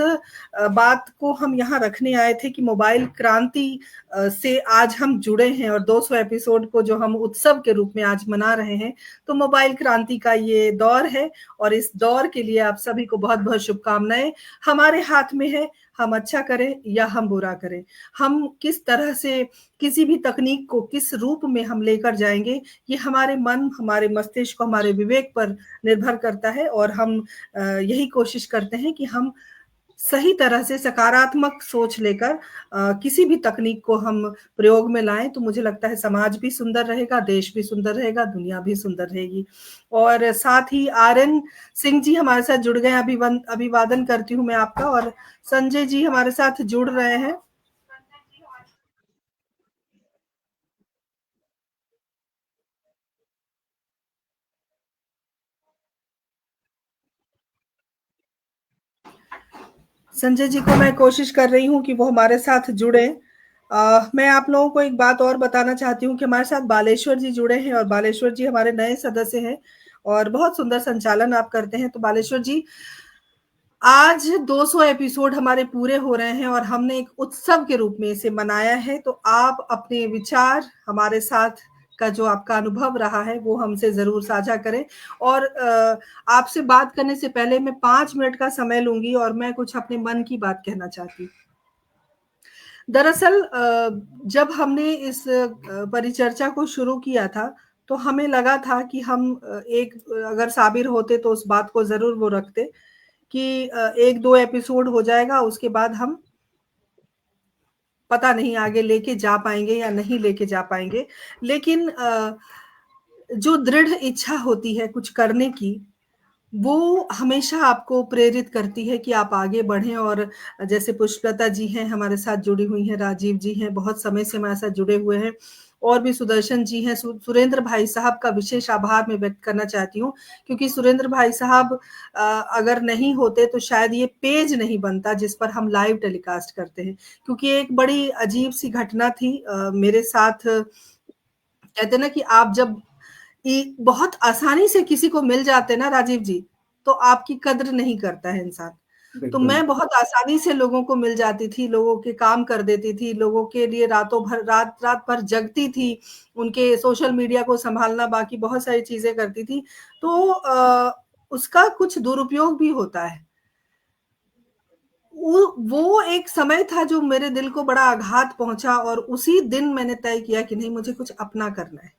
S1: बात को हम यहाँ रखने आए थे कि मोबाइल क्रांति से आज हम जुड़े हैं और 200 एपिसोड को जो हम उत्सव के रूप में आज मना रहे हैं, तो मोबाइल क्रांति का ये दौर है और इस दौर के लिए आप सभी को बहुत-बहुत शुभकामनाएं। हमारे हाथ में है, हम अच्छा करें या हम बुरा करें। हम किस तरह से किसी भी तकनीक को किस रूप में हम लेकर जाएंगे, ये हमारे मन, हमारे मस्तिष्क, हमारे विवेक पर निर्भर करता है। और हम यही कोशिश करते हैं कि हम सही तरह से सकारात्मक सोच लेकर किसी भी तकनीक को हम प्रयोग में लाएं, तो मुझे लगता है समाज भी सुंदर रहेगा, देश भी सुंदर रहेगा, दुनिया भी सुंदर रहेगी। और साथ ही आरएन सिंह जी हमारे साथ जुड़ गए, अभिवादन करती हूँ मैं आपका। और संजय जी हमारे साथ जुड़ रहे हैं। संजय जी को मैं कोशिश कर रही हूँ कि वो हमारे साथ जुड़े। मैं आप लोगों को एक बात और बताना चाहती हूँ कि हमारे साथ बालेश्वर जी जुड़े हैं और बालेश्वर जी हमारे नए सदस्य हैं और बहुत सुंदर संचालन आप करते हैं। तो बालेश्वर जी, आज 200 एपिसोड हमारे पूरे हो रहे हैं और हमने एक उत्सव के रूप में इसे मनाया है। तो आप अपने विचार हमारे साथ का जो आपका अनुभव रहा है वो हमसे जरूर साझा करें। और आपसे बात करने से पहले मैं 5 मिनट का समय लूंगी और मैं कुछ अपने मन की बात कहना चाहती हूँ। दरअसल जब हमने इस परिचर्चा को शुरू किया था, तो हमें लगा था कि हम एक अगर साबिर होते तो उस बात को जरूर वो रखते कि 1-2 एपिसोड हो जाएगा, उसके बाद हम पता नहीं आगे लेके जा पाएंगे या नहीं लेके जा पाएंगे। लेकिन जो दृढ़ इच्छा होती है कुछ करने की, वो हमेशा आपको प्रेरित करती है कि आप आगे बढ़ें। और जैसे पुष्पलता जी हैं हमारे साथ जुड़ी हुई हैं, राजीव जी हैं बहुत समय से हमारे साथ जुड़े हुए हैं और भी सुदर्शन जी हैं, सुरेंद्र भाई साहब का विशेष आभार मैं व्यक्त करना चाहती हूँ, क्योंकि सुरेंद्र भाई साहब अगर नहीं होते तो शायद ये पेज नहीं बनता जिस पर हम लाइव टेलीकास्ट करते हैं। क्योंकि एक बड़ी अजीब सी घटना थी मेरे साथ। कहते ना कि आप जब बहुत आसानी से किसी को मिल जाते ना राजीव जी, तो आपकी कद्र नहीं करता है इंसान। तो मैं बहुत आसानी से लोगों को मिल जाती थी, लोगों के काम कर देती थी, लोगों के लिए रात भर जगती थी, उनके सोशल मीडिया को संभालना, बाकी बहुत सारी चीजें करती थी। तो उसका कुछ दुरुपयोग भी होता है। वो एक समय था जो मेरे दिल को बड़ा आघात पहुंचा, और उसी दिन मैंने तय किया कि नहीं, मुझे कुछ अपना करना है।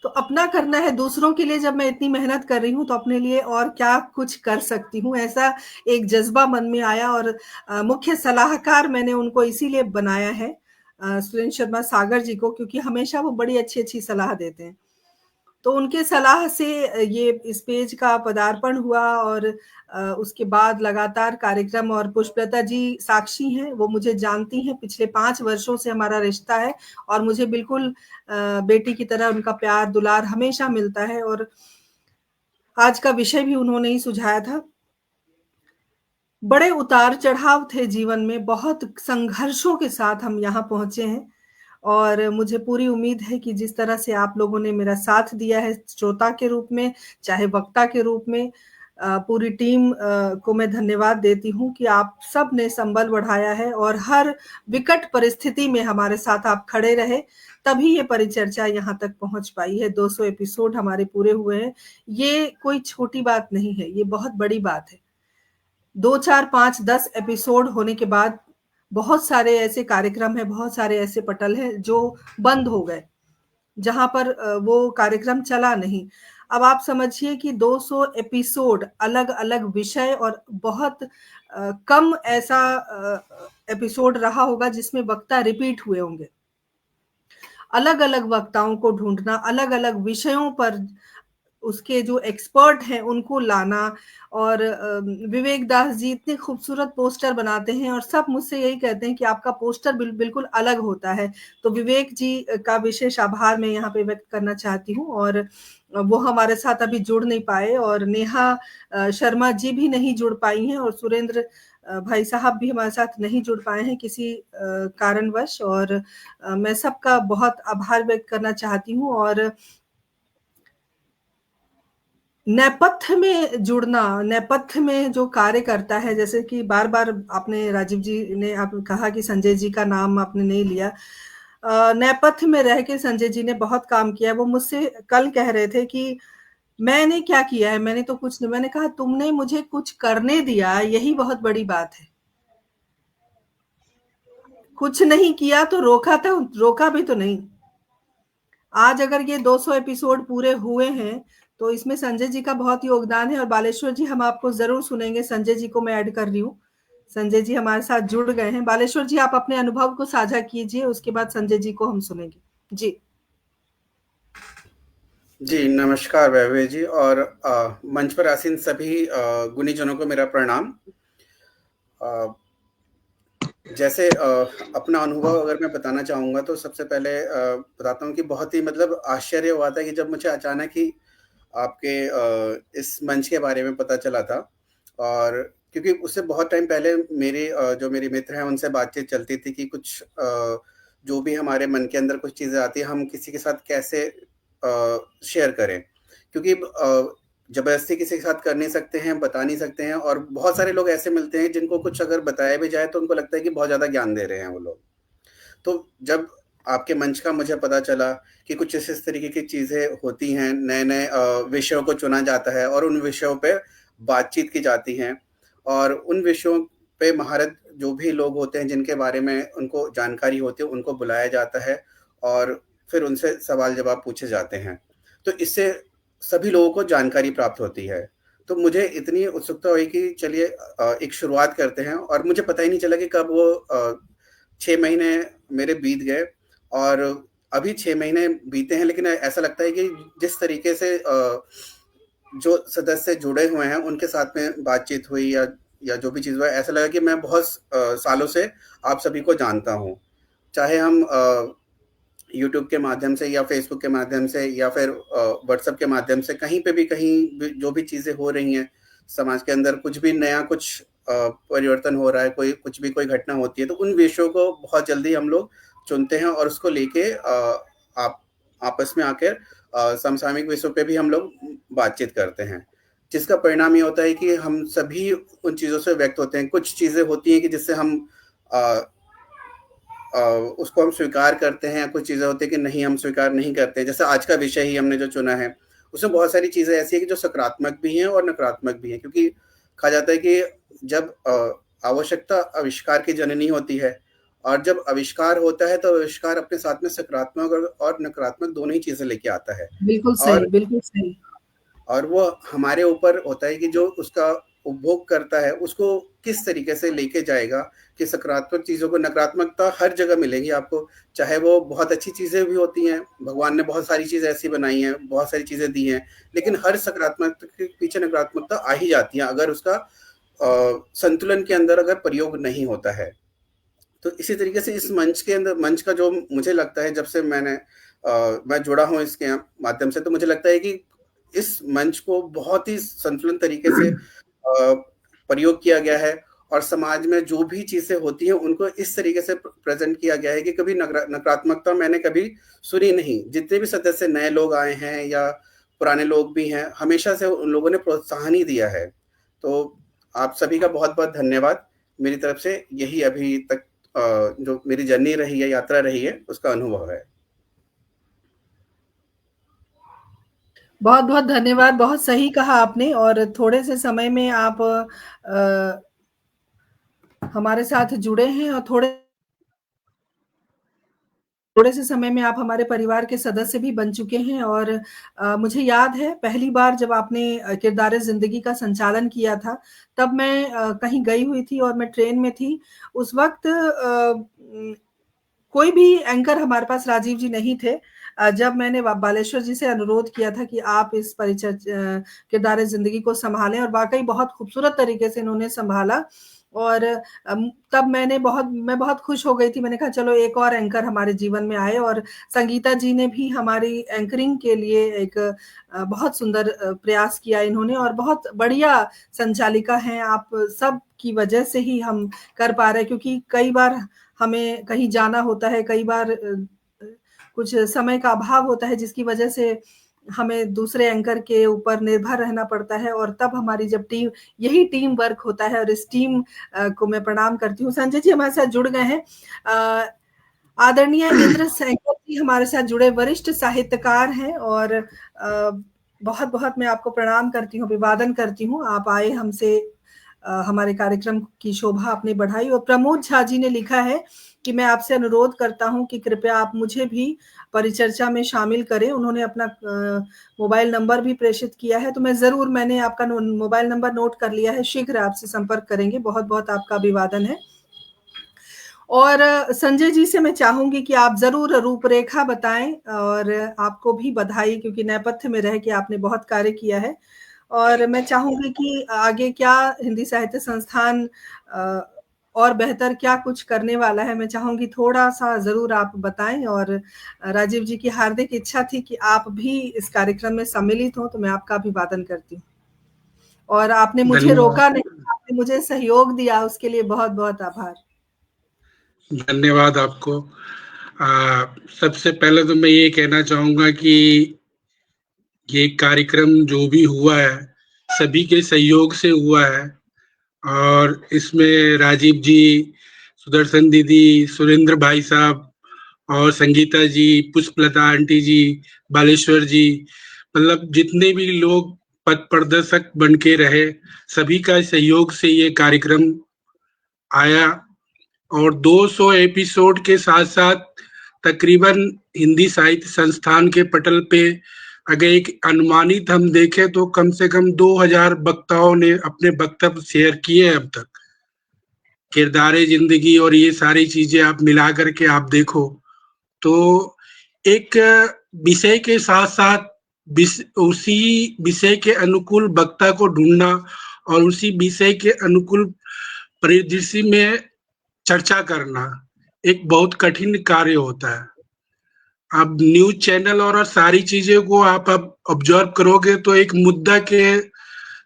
S1: तो अपना करना है दूसरों के लिए, जब मैं इतनी मेहनत कर रही हूँ तो अपने लिए और क्या कुछ कर सकती हूँ, ऐसा एक जज्बा मन में आया। और मुख्य सलाहकार मैंने उनको इसीलिए बनाया है, सुरेंद्र शर्मा सागर जी को, क्योंकि हमेशा वो बड़ी अच्छी अच्छी सलाह देते हैं। तो उनके सलाह से ये इस पेज का पदार्पण हुआ, और उसके बाद लगातार कार्यक्रम। और पुष्पलता जी साक्षी हैं, वो मुझे जानती हैं, पिछले 5 वर्षों से हमारा रिश्ता है, और मुझे बिल्कुल बेटी की तरह उनका प्यार दुलार हमेशा मिलता है। और आज का विषय भी उन्होंने ही सुझाया था। बड़े उतार चढ़ाव थे जीवन में, बहुत संघर्षों के साथ हम यहाँ पहुंचे हैं, और मुझे पूरी उम्मीद है कि जिस तरह से आप लोगों ने मेरा साथ दिया है श्रोता के रूप में, चाहे वक्ता के रूप में, पूरी टीम को मैं धन्यवाद देती हूँ कि आप सब ने संबल बढ़ाया है, और हर विकट परिस्थिति में हमारे साथ आप खड़े रहे, तभी ये परिचर्चा यहाँ तक पहुंच पाई है। 200 एपिसोड हमारे पूरे हुए हैं। ये कोई छोटी बात नहीं है, ये बहुत बड़ी बात है। 2, 4, 5, 10 एपिसोड होने के बाद बहुत सारे ऐसे कार्यक्रम हैं, बहुत सारे ऐसे पटल हैं जो बंद हो गए, जहां पर वो कार्यक्रम चला नहीं। अब आप समझिए कि 200 एपिसोड, अलग अलग विषय, और बहुत कम ऐसा एपिसोड रहा होगा जिसमें वक्ता रिपीट हुए होंगे। अलग अलग वक्ताओं को ढूंढना, अलग अलग विषयों पर उसके जो एक्सपर्ट हैं उनको लाना। और विवेक दास जी इतने खूबसूरत पोस्टर बनाते हैं, और सब मुझसे यही कहते हैं कि आपका पोस्टर बिल्कुल अलग होता है। तो विवेक जी का विशेष आभार मैं यहाँ पे व्यक्त करना चाहती हूँ। और वो हमारे साथ अभी जुड़ नहीं पाए, और नेहा शर्मा जी भी नहीं जुड़ पाई हैं, और सुरेंद्र भाई साहब भी हमारे साथ नहीं जुड़ पाए हैं किसी कारणवश। और मैं सबका बहुत आभार व्यक्त करना चाहती हूँ। और नेपथ्य में जुड़ना, नेपथ्य में जो कार्य करता है, जैसे कि बार बार आपने, राजीव जी ने आप कहा कि संजय जी का नाम आपने नहीं लिया। नेपथ्य में रह के संजय जी ने बहुत काम किया। वो मुझसे कल कह रहे थे कि मैंने क्या किया है, मैंने तो कुछ नहीं। मैंने कहा तुमने मुझे कुछ करने दिया, यही बहुत बड़ी बात है। कुछ नहीं किया तो रोका था, रोका भी तो नहीं। आज अगर ये 200 एपिसोड पूरे हुए हैं तो इसमें संजय जी का बहुत योगदान है। और बालेश्वर जी, हम आपको जरूर सुनेंगे। संजय जी को मैं ऐड कर रही हूँ, संजय जी हमारे साथ जुड़ गए हैं। बालेश्वर जी, आप अपने अनुभव को साझा कीजिए, उसके बाद संजय जी को हम सुनेंगे। जी
S7: जी, नमस्कार वैभव जी, और मंच पर आसीन सभी गुणीजनों को मेरा प्रणाम। जैसे अपना अनुभव अगर मैं बताना चाहूँगा तो सबसे पहले बताता हूँ कि बहुत ही मतलब आश्चर्य हुआ था कि जब मुझे अचानक ही आपके इस मंच के बारे में पता चला था। और क्योंकि उससे बहुत टाइम पहले मेरे जो मेरे मित्र हैं उनसे बातचीत चलती थी कि कुछ जो भी हमारे मन के अंदर कुछ चीज़ें आती हैं हम किसी के साथ कैसे शेयर करें, क्योंकि ज़बरदस्ती किसी के साथ कर नहीं सकते हैं, बता नहीं सकते हैं। और बहुत सारे लोग ऐसे मिलते हैं जिनको कुछ अगर बताया भी जाए तो उनको लगता है कि बहुत ज़्यादा ज्ञान दे रहे हैं वो लोग। तो जब आपके मंच का मुझे पता चला कि कुछ इस तरीके की चीज़ें होती हैं, नए-नए विषयों को चुना जाता है और उन विषयों पे बातचीत की जाती हैं, और उन विषयों पे महारत जो भी लोग होते हैं जिनके बारे में उनको जानकारी होती है उनको बुलाया जाता है, और फिर उनसे सवाल जवाब पूछे जाते हैं। तो इससे सभी लोगों को जानकारी प्राप्त होती है। तो मुझे इतनी उत्सुकता हुई कि चलिए एक शुरुआत करते हैं, और मुझे पता ही नहीं चला कि कब वो 6 महीने मेरे बीत गए, और अभी 6 महीने बीते हैं। लेकिन ऐसा लगता है कि जिस तरीके से जो सदस्य जुड़े हुए हैं उनके साथ में बातचीत हुई या जो भी चीज़ हुआ, ऐसा लगा कि मैं बहुत सालों से आप सभी को जानता हूँ। चाहे हम यूट्यूब के माध्यम से या फेसबुक के माध्यम से या फिर व्हाट्सएप के माध्यम से कहीं भी जो भी चीज़ें हो रही हैं समाज के अंदर, कुछ भी नया कुछ परिवर्तन हो रहा है, कोई घटना होती है, तो उन विषयों को बहुत जल्दी हम लोग चुनते हैं और उसको लेके आप आपस में आकर समसामयिक विषयों पे भी हम लोग बातचीत करते हैं, जिसका परिणाम ये होता है कि हम सभी उन चीज़ों से व्यक्त होते हैं। कुछ चीज़ें होती हैं कि जिससे हम उसको हम स्वीकार करते हैं, कुछ चीज़ें होती हैं कि नहीं, हम स्वीकार नहीं करते हैं। जैसे आज का विषय ही हमने जो चुना है, उसमें बहुत सारी चीज़ें ऐसी हैं कि जो सकारात्मक भी हैं और नकारात्मक भी हैं, क्योंकि कहा जाता है कि जब आवश्यकता आविष्कार की जननी होती है, और जब आविष्कार होता है तो आविष्कार अपने साथ में सकारात्मक और नकारात्मक दोनों ही चीज़ें लेके आता है।
S1: बिल्कुल सही, बिल्कुल सही।
S7: और वो हमारे ऊपर होता है कि जो उसका उपभोग करता है उसको किस तरीके से लेके जाएगा, कि सकारात्मक चीज़ों को, नकारात्मकता हर जगह मिलेगी आपको, चाहे वो बहुत अच्छी चीज़ें भी होती हैं, भगवान ने बहुत सारी चीज़ें ऐसी बनाई हैं, बहुत सारी चीज़ें दी हैं, लेकिन हर सकारात्मकता के पीछे नकारात्मकता आ ही जाती है अगर उसका संतुलन के अंदर अगर प्रयोग नहीं होता है। तो इसी तरीके से इस मंच का जो मुझे लगता है, जब से मैं जुड़ा हूँ इसके माध्यम से, तो मुझे लगता है कि इस मंच को बहुत ही संतुलित तरीके से प्रयोग किया गया है, और समाज में जो भी चीजें होती हैं उनको इस तरीके से प्रेजेंट किया गया है कि कभी नकारात्मकता मैंने कभी सुनी नहीं। जितने भी सदस्य नए लोग आए हैं या पुराने लोग भी हैं, हमेशा से उन लोगों ने प्रोत्साहन ही दिया है। तो आप सभी का बहुत बहुत धन्यवाद। मेरी तरफ से यही अभी तक जो मेरी जर्नी रही है, यात्रा रही है, उसका अनुभव है।
S1: बहुत बहुत धन्यवाद, बहुत सही कहा आपने। और थोड़े से समय में आप हमारे साथ जुड़े हैं, और थोड़े से समय में आप हमारे परिवार के सदस्य भी बन चुके हैं। और मुझे याद है पहली बार जब आपने किरदार ज़िंदगी का संचालन किया था, तब मैं कहीं गई हुई थी और मैं ट्रेन में थी। उस वक़्त कोई भी एंकर हमारे पास राजीव जी नहीं थे। जब मैंने बालेश्वर जी से अनुरोध किया था कि आप इस किरदार ज़िंदगी को सँभालें, और वाक़ई बहुत खूबसूरत तरीके से इन्होंने सँभाला। और तब मैं बहुत खुश हो गई थी। मैंने कहा चलो एक और एंकर हमारे जीवन में आए, और संगीता जी ने भी हमारी एंकरिंग के लिए एक बहुत सुंदर प्रयास किया इन्होंने, और बहुत बढ़िया संचालिका हैं आप। सब की वजह से ही हम कर पा रहे हैं, क्योंकि कई बार हमें कहीं जाना होता है, कई बार कुछ समय का अभाव होता है, जिसकी वजह से हमें दूसरे एंकर के ऊपर निर्भर रहना पड़ता है, और तब हमारी जब यही टीम वर्क होता है, और इस टीम को मैं प्रणाम करती हूँ। संजय जी हमारे साथ जुड़ गए हैं। आदरणीय इंद्र सैगल जी हमारे साथ जुड़े वरिष्ठ साहित्यकार हैं, और बहुत बहुत मैं आपको प्रणाम करती हूँ, अभिवादन करती हूँ। आप आए, हमसे हमारे कार्यक्रम की शोभा आपने बढ़ाई। और प्रमोद झा जी ने लिखा है कि मैं आपसे अनुरोध करता हूं कि कृपया आप मुझे भी परिचर्चा में शामिल करें। उन्होंने अपना मोबाइल नंबर भी प्रेषित किया है, तो मैंने आपका मोबाइल नंबर नोट कर लिया है, शीघ्र आपसे संपर्क करेंगे। बहुत बहुत आपका अभिवादन है। और संजय जी से मैं चाहूंगी कि आप जरूर रूपरेखा बताएं, और आपको भी बधाई, क्योंकि नेपथ्य में रह के आपने बहुत कार्य किया है। और मैं चाहूंगी कि आगे क्या हिंदी साहित्य संस्थान और बेहतर क्या कुछ करने वाला है, मैं चाहूंगी थोड़ा सा जरूर आप बताएं। और राजीव जी की हार्दिक इच्छा थी कि आप भी इस कार्यक्रम में सम्मिलित हो, तो मैं आपका अभिवादन करती हूँ। और आपने मुझे रोका नहीं, आपने मुझे सहयोग दिया, उसके लिए बहुत बहुत आभार।
S8: धन्यवाद आपको। सबसे पहले तो मैं ये कहना चाहूंगा कि ये कार्यक्रम जो भी हुआ है सभी के सहयोग से हुआ है, और इसमें राजीव जी, सुदर्शन दीदी, सुरेंद्र भाई साहब और संगीता जी, पुष्पलता आंटी जी, बालेश्वर जी, मतलब जितने भी लोग पथ प्रदर्शक बन के रहे, सभी का सहयोग से ये कार्यक्रम आया। और 200 एपिसोड के साथ साथ तकरीबन हिंदी साहित्य संस्थान के पटल पे अगर एक अनुमानित हम देखें तो कम से कम 2000 वक्ताओं ने अपने वक्तव्य शेयर किए हैं अब तक। किरदारे जिंदगी और ये सारी चीजें आप मिला करके आप देखो तो एक विषय के साथ साथ उसी विषय के अनुकूल वक्ता को ढूंढना और उसी विषय के अनुकूल परिदृश्य में चर्चा करना एक बहुत कठिन कार्य होता है। अब न्यूज चैनल और सारी चीजें को आप अब ऑब्जर्व करोगे तो एक मुद्दा के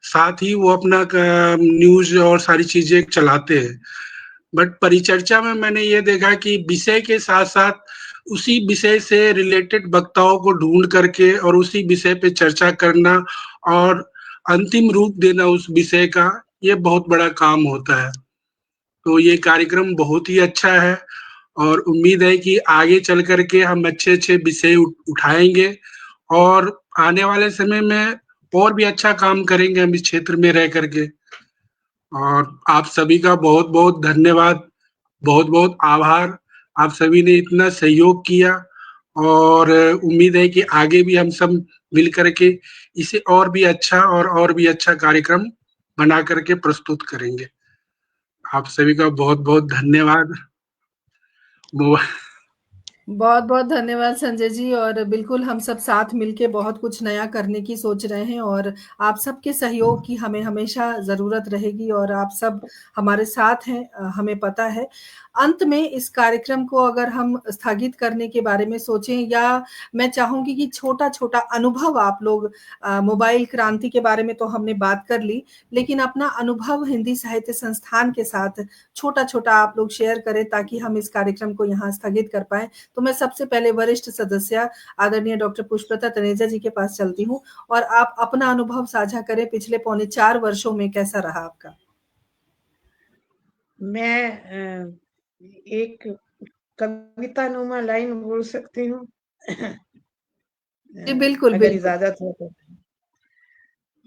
S8: साथ ही वो अपना न्यूज और सारी चीजें चलाते हैं। बट परिचर्चा में मैंने ये देखा कि विषय के साथ साथ उसी विषय से रिलेटेड वक्ताओं को ढूंढ करके और उसी विषय पे चर्चा करना और अंतिम रूप देना उस विषय का, ये बहुत बड़ा काम होता है। तो ये कार्यक्रम बहुत ही अच्छा है और उम्मीद है कि आगे चल करके हम अच्छे-अच्छे विषय उठाएँगे और आने वाले समय में और भी अच्छा काम करेंगे हम इस क्षेत्र में रह करके। और आप सभी का बहुत-बहुत धन्यवाद, बहुत-बहुत आभार। आप सभी ने इतना सहयोग किया और उम्मीद है कि आगे भी हम सब मिल कर के इसे और भी अच्छा कार्यक्रम बना करके प्रस्तुत करेंगे। आप सभी का बहुत-बहुत धन्यवाद।
S1: बहुत-बहुत धन्यवाद संजय जी, और बिल्कुल हम सब साथ मिलके बहुत कुछ नया करने की सोच रहे हैं और आप सबके सहयोग की हमें हमेशा ज़रूरत रहेगी और आप सब हमारे साथ हैं, हमें पता है। अंत में इस कार्यक्रम को अगर हम स्थगित करने के बारे में सोचें, या मैं चाहूँगी कि छोटा-छोटा अनुभव आप लोग, मोबाइल क्रांति के बारे में तो हमने बात कर ली, लेकिन अपना अनुभव हिंदी साहित्य संस्थान के साथ छोटा-छोटा आप लोग शेयर करें ताकि हम इस कार्यक्रम को यहाँ स्थगित कर पाएँ। तो मैं सबसे पहले वरिष्ठ सदस्य आदरणीय डॉक्टर पुष्पलता तनेजा जी के पास चलती हूँ और आप अपना अनुभव साझा करें, पिछले पौने 4 वर्षों में कैसा रहा आपका?
S2: मैं एक कवितानुमा लाइन बोल सकती हूँ?
S1: जी, बिल्कुल,
S2: अगर
S1: बिल्कुल।
S2: इजाज़त हो तो।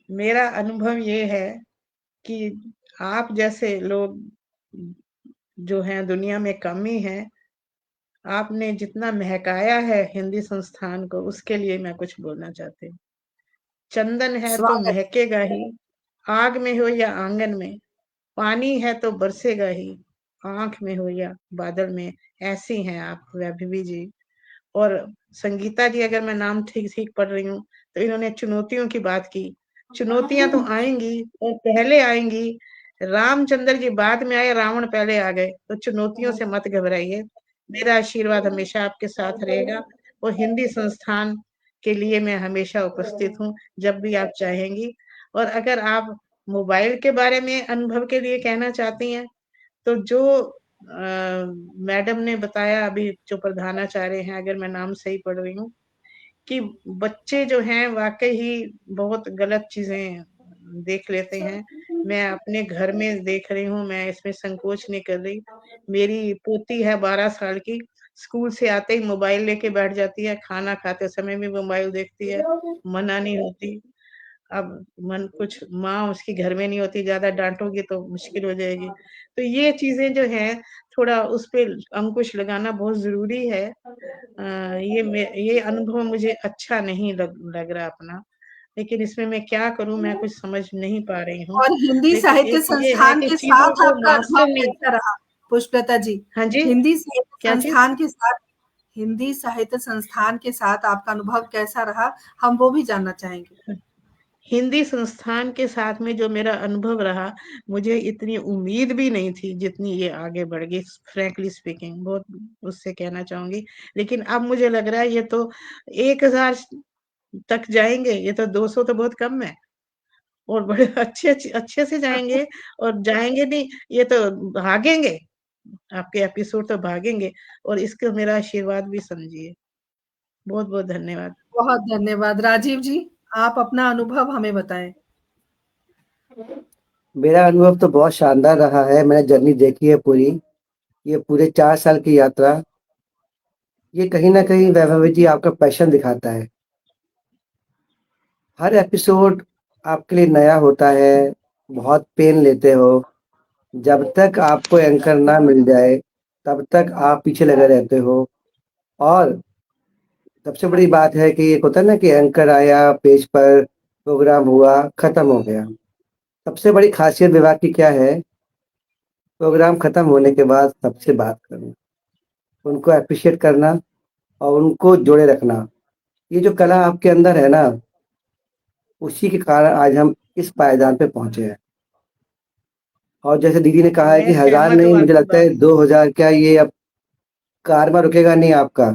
S2: मेरा अनुभव ये है कि आप जैसे लोग जो हैं दुनिया में कम ही हैं। आपने जितना महकाया है हिंदी संस्थान को, उसके लिए मैं कुछ बोलना चाहती हूँ। चंदन है तो
S1: स्वागत।
S2: महकेगा ही, आग में हो या आंगन में, पानी है तो बरसेगा ही, आंख में हो या बादल में। ऐसी हैं आप वैभवी जी। और संगीता जी, अगर मैं नाम ठीक-ठीक पढ़ रही हूँ, तो इन्होंने चुनौतियों की बात की। चुनौतियाँ तो आएँगी और पहले आएँगी। रामचंद्र जी बाद में आए, रावण पहले आ गए, तो चुनौतियों से मत घबराइए। मेरा आशीर्वाद हमेशा आपके साथ रहेगा और हिंदी संस्थान के लिए मैं हमेशा उपस्थित हूँ, जब भी आप चाहेंगी। और अगर आप मोबाइल के बारे में अनुभव के लिए कहना चाहती हैं, तो जो मैडम ने बताया अभी, जो प्रधानाचार्य हैं, अगर मैं नाम सही पढ़ रही हूँ, कि बच्चे जो हैं वाक़ई ही बहुत गलत चीज़ें देख लेते हैं। मैं अपने घर में देख रही हूँ, मैं इसमें संकोच नहीं कर रही। मेरी पोती है 12 साल की, स्कूल से आते ही मोबाइल लेके बैठ जाती है, खाना खाते समय भी मोबाइल देखती है, मना नहीं होती। अब मन कुछ माँ उसकी घर में नहीं होती, ज़्यादा डाँटोगी तो मुश्किल हो जाएगी। तो ये चीज़ें जो हैं, थोड़ा उस पे अंकुश लगाना बहुत ज़रूरी है। ये अनुभव मुझे अच्छा नहीं लग रहा अपना, लेकिन इसमें मैं क्या करूँ, मैं कुछ समझ नहीं पा रही हूँ।
S1: और हिंदी
S2: लेकिन
S1: साहित्य
S2: एक ये है
S1: संस्थान
S2: कि
S1: के
S2: चीज़ों
S1: साथ
S2: को
S1: आपका अनुभव
S2: मास्टर नहीं।
S1: कैसा रहा, पुष्पलता जी?
S2: हाँ जी,
S1: हिंदी साहित्य
S2: क्या चीज़?
S1: संस्थान के साथ हिंदी साहित्य संस्थान के साथ आपका अनुभव कैसा रहा? हम वो भी जानना चाहेंगे।
S2: हिंदी संस्थान के साथ में जो मेरा अनुभव रहा, मुझे इतनी उम्मीद भी नहीं थी जितनी ये आगे बढ़ गई, फ्रैंकली स्पीकिंग, बहुत उससे कहना चाहूँगी। लेकिन अब मुझे लग रहा है ये तो 1000 तक जाएँगे, ये तो 200 तो बहुत कम है। और बड़े अच्छे से जाएँगे, और जाएँगे नहीं, ये तो भागेंगे, आपके एपिसोड तो भागेंगे, और इसको मेरा आशीर्वाद भी समझिए। बहुत-बहुत धन्यवाद।
S1: बहुत धन्यवाद। राजीव जी, आप अपना अनुभव हमें बताएँ।
S5: मेरा अनुभव तो बहुत शानदार रहा है। मैंने जर्नी देखी है पूरी। ये पूरे 4 साल की यात्रा, ये कहीं न कहीं वैभवी जी आपका पैशन दिखाता है। हर एपिसोड आपके लिए नया होता है, बहुत पेन लेते हो। जब तक आपको एंकर ना मिल जाए, तब तक आप पीछे लगे रहते हो। और सबसे बड़ी बात है कि एक होता है ना कि एंकर आया, पेज पर प्रोग्राम हुआ, खत्म हो गया। सबसे बड़ी खासियत विभाग की क्या है? प्रोग्राम खत्म होने के बाद सबसे बात करना, उनको एप्रिशिएट करना और उनको जोड़े रखना। ये जो कला आपके अंदर है ना, उसी के कारण आज हम इस पायदान पे पहुँचे हैं। और जैसे दीदी ने कहा है कि
S2: मैं
S5: 1000
S2: सहमत
S5: नहीं,
S2: हूँ
S5: मुझे
S2: आपकी
S5: लगता
S2: बात
S5: है
S2: से।
S5: 2000, क्या ये अब कारवां रुकेगा नहीं आपका।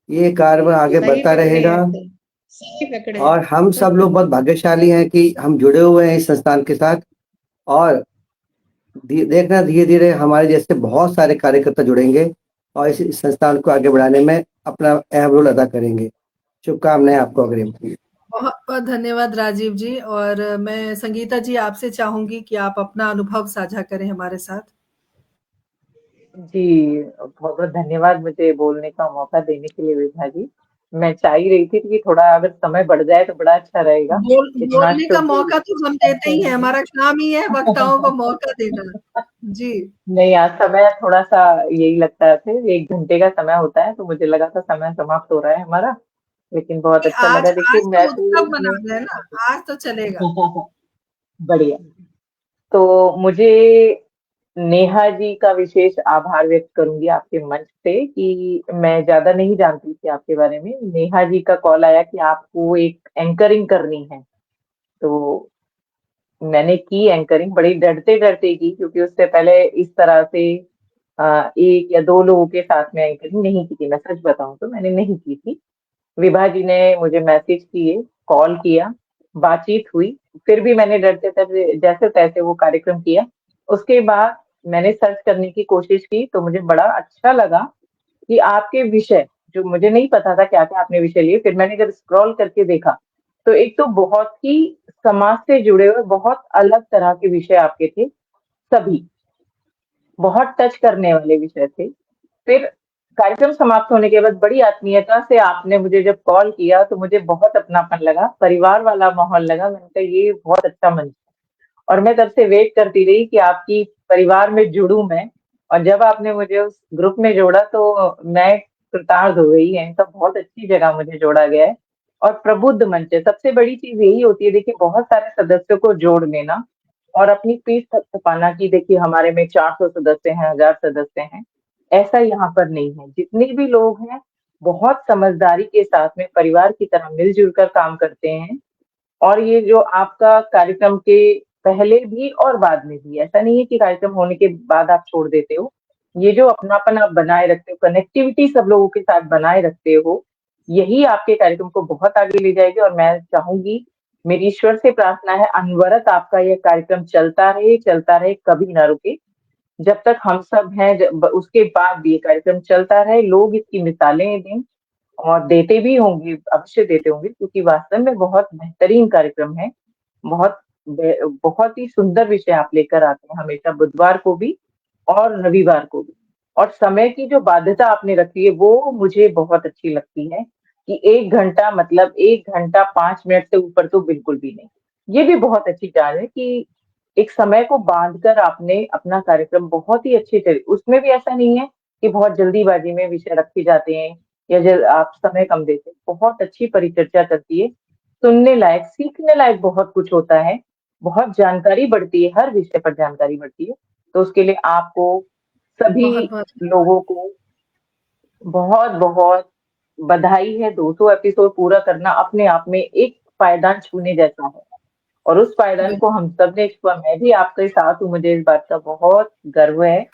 S5: ये कार्य आगे
S2: सही
S5: बढ़ता
S2: पकड़े
S5: रहेगा
S2: हैं सर, सही पकड़े
S5: और हम सब लोग बहुत भाग्यशाली हैं कि हम जुड़े हुए हैं इस संस्थान के साथ। और देखना धीरे धीरे हमारे जैसे बहुत सारे कार्यकर्ता जुड़ेंगे और इस संस्थान को आगे बढ़ाने में अपना अहम रोल अदा करेंगे। शुभकामनाएं आपको अग्रिम।
S1: बहुत बहुत धन्यवाद राजीव जी। और मैं संगीता जी आपसे चाहूंगी कि आप अपना अनुभव साझा करें हमारे साथ।
S6: जी, बहुत बहुत धन्यवाद मुझे बोलने का मौका देने के लिए विभा जी। मैं चाह ही रही थी कि थोड़ा अगर समय बढ़ जाए तो बड़ा अच्छा रहेगा। इतना
S1: बोलने का
S6: शुभ
S1: मौका तो हम देते ही हैं, हमारा काम ही है वक्ताओं को मौका देना। जी
S6: नहीं, आज समय थोड़ा-सा यही लगता है, फिर 1 घंटे का समय होता है, तो मुझे लगा था समय समाप्त हो रहा है हमारा, लेकिन बहुत अच्छा
S1: आज
S6: लगा। देखिए,
S1: आज तो
S6: मैं
S1: उत्सव
S6: तो
S1: मना
S6: मैं
S1: रहे हैं ना, आज तो चलेगा।
S6: बढ़िया। तो मुझे नेहा जी का विशेष आभार व्यक्त करूँगी आपके मंच पे कि मैं ज़्यादा नहीं जानती थी आपके बारे में। नेहा जी का कॉल आया कि आपको एक एंकरिंग करनी है, तो मैंने की एंकरिंग, बड़ी डरते-डरते की क्योंकि उससे पहले इस तरह से 1 या 2 लोगों के साथ में एंकरिंग नहीं की थी। मैं सच बताऊँ तो मैंने नहीं की थी। विभा जी ने मुझे मैसेज किए, कॉल किया, बातचीत हुई, फिर भी मैंने डरते-डरते जैसे-तैसे वो कार्यक्रम किया। उसके बाद मैंने सर्च करने की कोशिश की, तो मुझे बड़ा अच्छा लगा कि आपके विषय, जो मुझे नहीं पता था क्या-क्या आपने विषय लिए, फिर मैंने जब स्क्रॉल करके देखा, तो एक तो बहुत ही समाज से जुड़े हुए बहुत अलग तरह के विषय आपके थे, सभी। बहुत टच करने वाले विषय थे। फिर कार्यक्रम समाप्त होने के बाद बड़ी आत्मीयता से आपने मुझे जब कॉल किया तो मुझे बहुत अपनापन लगा, परिवार वाला माहौल लगा। मैंने कहा ये बहुत अच्छा मंच है और मैं तब से वेट करती रही कि आपकी परिवार में जुड़ूँ मैं। और जब आपने मुझे उस ग्रुप में जोड़ा तो मैं कृतार्थ हो गई है। तो बहुत अच्छी जगह मुझे जोड़ा गया है और प्रबुद्ध मंच है। सबसे बड़ी चीज़ यही होती है, देखिए बहुत सारे सदस्यों को जोड़ लेना और अपनी पीठ थपथपाना कि देखिए हमारे में 400 सदस्य हैं, 1000 सदस्य हैं, ऐसा यहाँ पर नहीं है। जितने भी लोग हैं, बहुत समझदारी के साथ में परिवार की तरह मिल-जुल कर काम करते हैं और ये जो आपका कार्यक्रम के पहले भी और बाद में भी, ऐसा नहीं है कि कार्यक्रम होने के बाद आप छोड़ देते हो। ये जो अपनापन आप बनाए रखते हो, कनेक्टिविटी सब लोगों के साथ बनाए रखते हो, यही आपके कार्यक्रम को बहुत आगे ले जाएगी और मैं चाहूँगी, मेरी ईश्वर से प्रार्थना है अनवरत आपका ये कार्यक्रम चलता रहे, कभी ना रुके। जब तक हम सब हैं उसके बाद भी ये कार्यक्रम चलता रहे, लोग इसकी मिसालें दें और देते भी होंगे, अवश्य देते होंगे क्योंकि वास्तव में बहुत बेहतरीन कार्यक्रम है। बहुत बहुत ही सुंदर विषय आप लेकर आते हैं हमेशा बुधवार को भी और रविवार को भी। और समय की जो बाध्यता आपने रखी है वो मुझे बहुत अच्छी लगती है कि 1 घंटा मतलब 1 घंटा 5 मिनट से ऊपर तो बिल्कुल भी नहीं। ये भी बहुत अच्छी चाल है कि एक समय को बाँध कर आपने अपना कार्यक्रम बहुत ही अच्छे से, उसमें भी ऐसा नहीं है कि बहुत जल्दीबाजी में विषय रखे जाते हैं या आप समय कम देते हैं। बहुत अच्छी परिचर्चा चलती है, सुनने लायक, सीखने लायक बहुत कुछ होता है, बहुत जानकारी बढ़ती है, हर विषय पर जानकारी बढ़ती है। तो उसके लिए आपको सभी
S1: बहुत-बहुत
S6: लोगों को बहुत-बहुत बधाई है। 200 एपिसोड पूरा करना अपने आप में एक पायदान छूने जैसा है और उस पायदान को हम सब ने छुआ। मैं भी आपके साथ हूँ, मुझे इस बात का बहुत गर्व है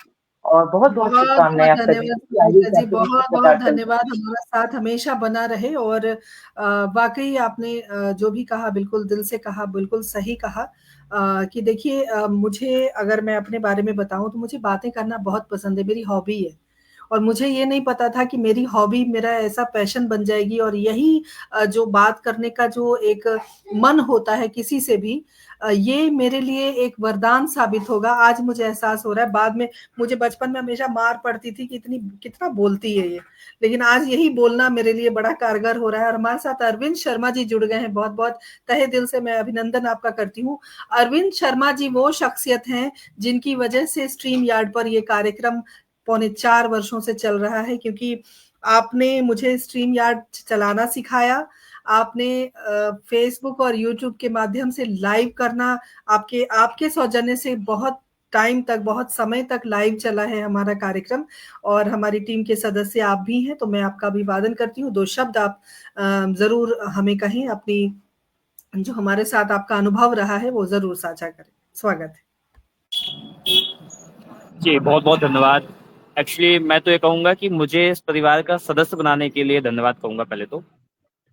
S6: और बहुत-बहुत शुभकामनाएँ
S1: बहुत-बहुत
S6: आप सभी
S1: धन्यवाद
S6: को कि आगे
S1: सुनीता जी,
S6: कार्यक्रम इसी
S1: बहुत-बहुत
S6: प्रकार चलते
S1: धन्यवाद, हमारा साथ हमेशा बना रहे। और वाक़ई आपने जो भी कहा बिल्कुल दिल से कहा, बिल्कुल सही कहा। कि देखिए मुझे अगर मैं अपने बारे में बताऊँ तो मुझे बातें करना बहुत पसंद है, मेरी हॉबी है। और मुझे ये नहीं पता था कि मेरी हॉबी मेरा ऐसा पैशन बन जाएगी और यही जो बात करने का जो एक मन होता है किसी से भी, ये मेरे लिए एक वरदान साबित होगा। आज मुझे एहसास हो रहा है, बाद में मुझे बचपन में हमेशा मार पड़ती थी कि कितना बोलती है ये। लेकिन आज यही बोलना मेरे लिए बड़ा कारगर हो रहा है। और हमारे साथ अरविंद शर्मा जी जुड़ गए हैं, बहुत-बहुत तहे दिल से मैं अभिनंदन आपका करती हूँ। अरविंद शर्मा जी वो शख्सियत हैं जिनकी वजह से स्ट्रीम यार्ड पर ये कार्यक्रम पौने 4 वर्षों से चल रहा है, क्योंकि आपने मुझे स्ट्रीम यार्ड चलाना सिखाया। आपने फेसबुक और यूट्यूब के माध्यम से लाइव करना, आपके सौजन्य से बहुत टाइम तक, बहुत समय तक लाइव चला है हमारा कार्यक्रम। और हमारी टीम के सदस्य आप भी हैं, तो मैं आपका अभिवादन करती हूँ। 2 शब्द आप ज़रूर हमें कहें, अपनी जो हमारे साथ आपका अनुभव रहा है वो ज़रूर साझा करें। स्वागत है।
S9: जी, बहुत-बहुत धन्यवाद। एक्चुअली मैं तो ये कहूँगा कि मुझे इस परिवार का सदस्य बनाने के लिए धन्यवाद कहूँगा पहले तो।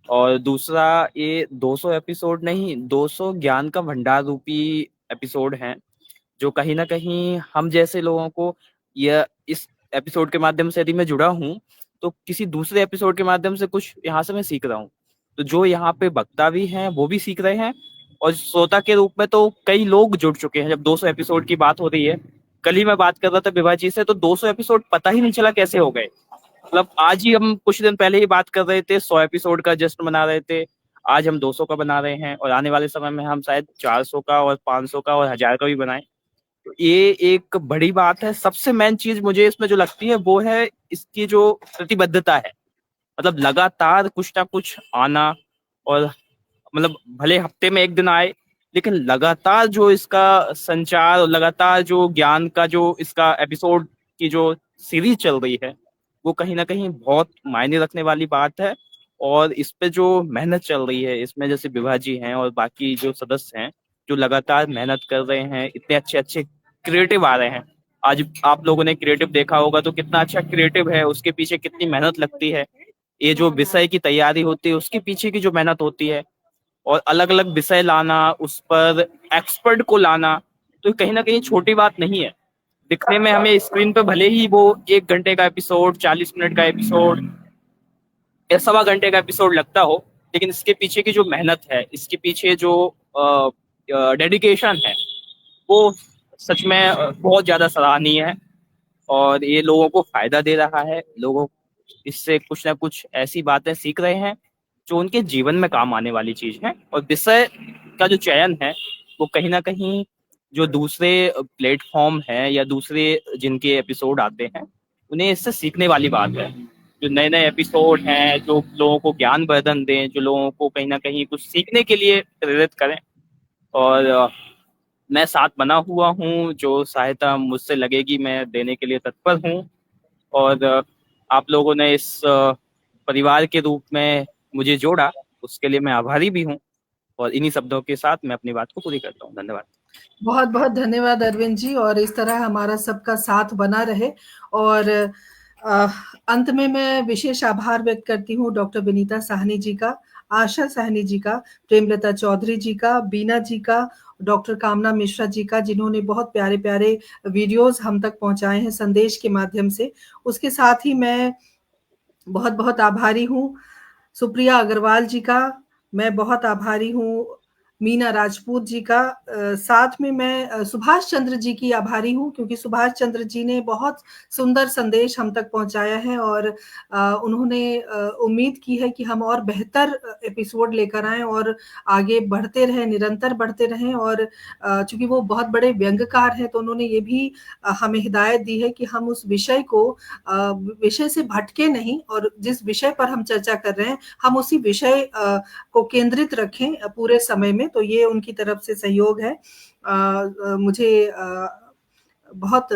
S9: और दूसरा, ये 200 एपिसोड नहीं, 200 ज्ञान का भंडार रूपी एपिसोड हैं, जो कहीं न कहीं हम जैसे लोगों को, या इस एपिसोड के माध्यम से यदि मैं जुड़ा हूँ, तो किसी दूसरे एपिसोड के माध्यम से कुछ यहाँ से मैं सीख रहा हूँ। तो जो यहाँ पे वक्ता भी हैं, वो भी सीख रहे हैं, और श्रोता के रूप में तो कई लोग जुड़ चुके हैं। जब 200 एपिसोड की बात हो रही है, कल ही मैं बात कर रहा था विभा जी से, तो 200 एपिसोड पता ही नहीं चला कैसे हो गए। मतलब आज ही हम कुछ दिन पहले ही बात कर रहे थे, 100 एपिसोड का जश्न मना रहे थे, आज हम 200 का बना रहे हैं, और आने वाले समय में हम शायद 400 का और 500 का और 1000 का भी बनाएं। तो ये एक बड़ी बात है। सबसे मेन चीज मुझे इसमें जो लगती है वो है इसकी जो प्रतिबद्धता है। मतलब लगातार कुछ ना कुछ आना, और मतलब भले हफ्ते में एक दिन आए, लेकिन लगातार जो इसका संचार और लगातार जो ज्ञान का जो इसका एपिसोड की जो सीरीज चल रही है, वो कहीं ना कहीं बहुत मायने रखने वाली बात है। और इस पे जो मेहनत चल रही है, इसमें जैसे विभा जी हैं और बाकी जो सदस्य हैं जो लगातार मेहनत कर रहे हैं, इतने अच्छे अच्छे क्रिएटिव आ रहे हैं। आज आप लोगों ने क्रिएटिव देखा होगा, तो कितना अच्छा क्रिएटिव है, उसके पीछे कितनी मेहनत लगती है। ये जो विषय की तैयारी होती है, उसके पीछे की जो मेहनत होती है, और अलग अलग विषय लाना, उस पर एक्सपर्ट को लाना, तो कहीं ना कहीं छोटी बात नहीं है। दिखने में हमें स्क्रीन पे भले ही वो 1 घंटे का एपिसोड, 40 मिनट का एपिसोड या 1.25 घंटे का एपिसोड लगता हो, लेकिन इसके पीछे की जो मेहनत है, इसके पीछे जो डेडिकेशन है, वो सच में बहुत ज्यादा सराहनीय है। और ये लोगों को फायदा दे रहा है, लोगों इससे कुछ ना कुछ ऐसी बातें सीख रहे हैं जो उनके जीवन में काम आने वाली चीज है। और विषय का जो चयन है, वो कहीं ना कहीं जो दूसरे प्लेटफॉर्म है या दूसरे जिनके एपिसोड आते हैं, उन्हें इससे सीखने वाली बात है। जो नए नए एपिसोड हैं, जो लोगों को ज्ञानवर्धन दें, जो लोगों को कहीं ना कहीं कुछ सीखने के लिए प्रेरित करें। और मैं साथ बना हुआ हूँ, जो सहायता मुझसे लगेगी मैं देने के लिए तत्पर हूँ। और आप लोगों ने इस परिवार के रूप में मुझे जोड़ा, उसके लिए मैं आभारी भी हूँ। और इन्हीं शब्दों के साथ मैं अपनी बात को पूरी करता हूँ। धन्यवाद।
S1: बहुत बहुत धन्यवाद अरविंद जी, और इस तरह हमारा सबका साथ बना रहे। और अंत में मैं विशेष आभार व्यक्त करती हूँ डॉक्टर विनीता साहनी जी का, आशा साहनी जी का, प्रेमलता चौधरी जी का, बीना जी का, डॉक्टर कामना मिश्रा जी का, जिन्होंने बहुत प्यारे प्यारे वीडियोस हम तक पहुंचाए हैं संदेश के माध्यम से। उसके साथ ही मैं बहुत बहुत आभारी हूँ सुप्रिया अग्रवाल जी का, मैं बहुत आभारी हूँ मीना राजपूत जी का, साथ में मैं सुभाष चंद्र जी की आभारी हूँ, क्योंकि सुभाष चंद्र जी ने बहुत सुंदर संदेश हम तक पहुंचाया है। और उन्होंने उम्मीद की है कि हम और बेहतर एपिसोड लेकर आएं और आगे बढ़ते रहें, निरंतर बढ़ते रहें। और चूंकि वो बहुत बड़े व्यंग्यकार हैं, तो उन्होंने ये भी हमें हिदायत दी है कि हम उस विषय को विषय से भटके नहीं, और जिस विषय पर हम चर्चा कर रहे हैं हम उसी विषय को केंद्रित रखें पूरे समय में। तो ये उनकी तरफ से सहयोग है। मुझे बहुत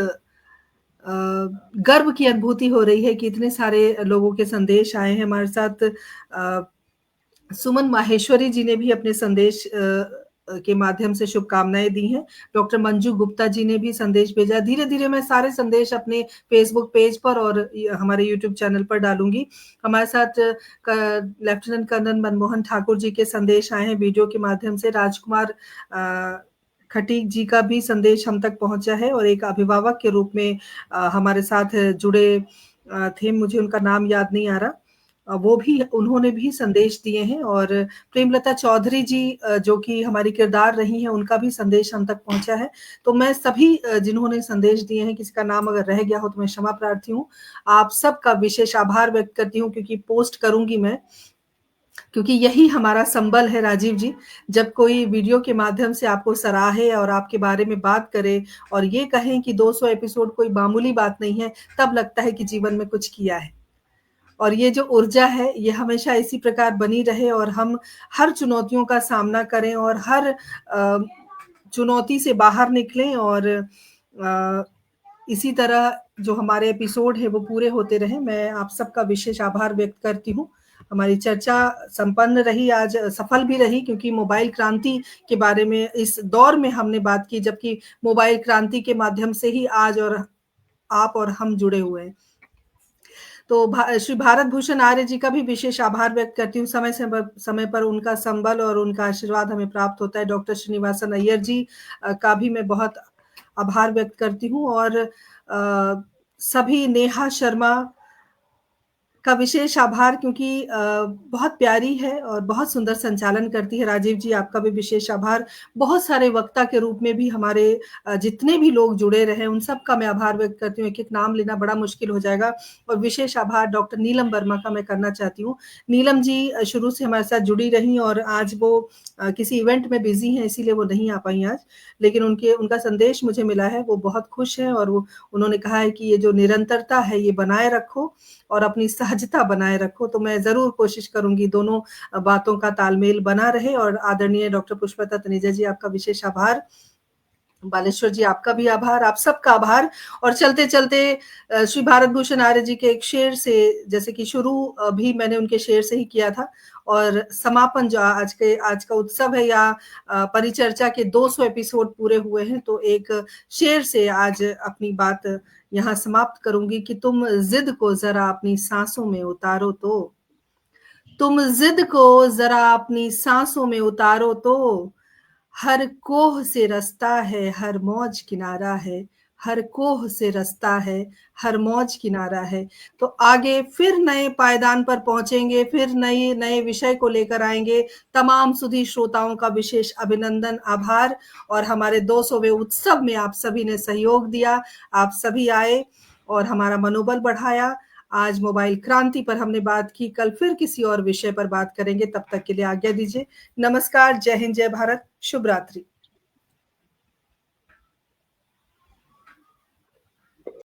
S1: गर्व की अनुभूति हो रही है कि इतने सारे लोगों के संदेश आए हैं हमारे साथ। सुमन माहेश्वरी जी ने भी अपने संदेश के माध्यम से शुभकामनाएं दी हैं। डॉक्टर मंजू गुप्ता जी ने भी संदेश भेजा। धीरे धीरे मैं सारे संदेश अपने फेसबुक पेज पर और हमारे यूट्यूब चैनल पर डालूंगी। हमारे साथ लेफ्टिनेंट कर्नल मनमोहन ठाकुर जी के संदेश आए हैं वीडियो के माध्यम से। राजकुमार खटीक जी का भी संदेश हम तक पहुंचा है, और एक अभिभावक के रूप में हमारे साथ जुड़े थे, मुझे उनका नाम याद नहीं आ रहा, वो भी, उन्होंने भी संदेश दिए हैं। और प्रेमलता चौधरी जी जो कि हमारी किरदार रही हैं, उनका भी संदेश हम तक पहुंचा है। तो मैं सभी जिन्होंने संदेश दिए हैं, किसी का नाम अगर रह गया हो तो मैं क्षमा प्रार्थी हूँ। आप सबका विशेष आभार व्यक्त करती हूँ, क्योंकि पोस्ट करूंगी मैं, क्योंकि यही हमारा संबल है राजीव जी। जब कोई वीडियो के माध्यम से आपको सराहे और आपके बारे में बात करे और ये कहें कि 200 एपिसोड कोई मामूली बात नहीं है, तब लगता है कि जीवन में कुछ किया है। और ये जो ऊर्जा है, ये हमेशा इसी प्रकार बनी रहे, और हम हर चुनौतियों का सामना करें और हर चुनौती से बाहर निकलें, और इसी तरह जो हमारे एपिसोड है वो पूरे होते रहे। मैं आप सबका विशेष आभार व्यक्त करती हूँ। हमारी चर्चा संपन्न रही, आज सफल भी रही, क्योंकि मोबाइल क्रांति के बारे में इस दौर में हमने बात की, जबकि मोबाइल क्रांति के माध्यम से ही आज और आप और हम जुड़े हुए हैं। तो श्री भारत भूषण आर्य जी का भी विशेष आभार व्यक्त करती हूँ। समय पर उनका संबल और उनका आशीर्वाद हमें प्राप्त होता है। डॉक्टर श्रीनिवासन अय्यर जी का भी मैं बहुत आभार व्यक्त करती हूँ, और सभी, नेहा शर्मा का विशेष आभार, क्योंकि बहुत प्यारी है और बहुत सुंदर संचालन करती है। राजीव जी, आपका भी विशेष आभार। बहुत सारे वक्ता के रूप में भी हमारे जितने भी लोग जुड़े रहे उन सब का मैं आभार व्यक्त करती हूँ। एक एक नाम लेना बड़ा मुश्किल हो जाएगा। और विशेष आभार डॉक्टर नीलम वर्मा का मैं करना चाहती हूँ। नीलम जी शुरू से हमारे साथ जुड़ी रही, और आज वो किसी इवेंट में बिजी हैं, इसीलिए वो नहीं आ पाई आज, लेकिन उनका संदेश मुझे मिला है, वो बहुत खुश है, और उन्होंने कहा है कि ये जो निरंतरता है ये बनाए रखो और अपनी सहजता बनाए रखो। तो मैं जरूर कोशिश करूंगी दोनों बातों का तालमेल बना रहे। और आदरणीय डॉक्टर पुष्पलता तनेजा जी, आपका विशेष आभार। बालेश्वर जी, आपका भी आभार, आप सबका आभार। और चलते चलते श्री भारत भूषण आर्य जी के एक शेर से, जैसे कि शुरू भी मैंने उनके शेर से ही किया था, और समापन जो आज का उत्सव है या परिचर्चा के 200 एपिसोड पूरे हुए हैं, तो एक शेर से आज अपनी बात यहाँ समाप्त करूंगी कि तुम जिद को जरा अपनी सांसों में उतारो तो, तुम जिद को जरा अपनी सांसों में उतारो तो, हर कोह से रास्ता है, हर मौज किनारा है, हर कोह से रास्ता है, हर मौज किनारा है। तो आगे फिर नए पायदान पर पहुंचेंगे, फिर नए विषय को लेकर आएंगे। तमाम सुधी श्रोताओं का विशेष अभिनंदन, आभार। और हमारे 200वें उत्सव में आप सभी ने सहयोग दिया, आप सभी आए और हमारा मनोबल बढ़ाया। आज मोबाइल क्रांति पर हमने बात की, कल फिर किसी और विषय पर बात करेंगे। तब तक के लिए आज्ञा दीजिए। नमस्कार, जय हिंद, जय भारत, शुभ रात्रि।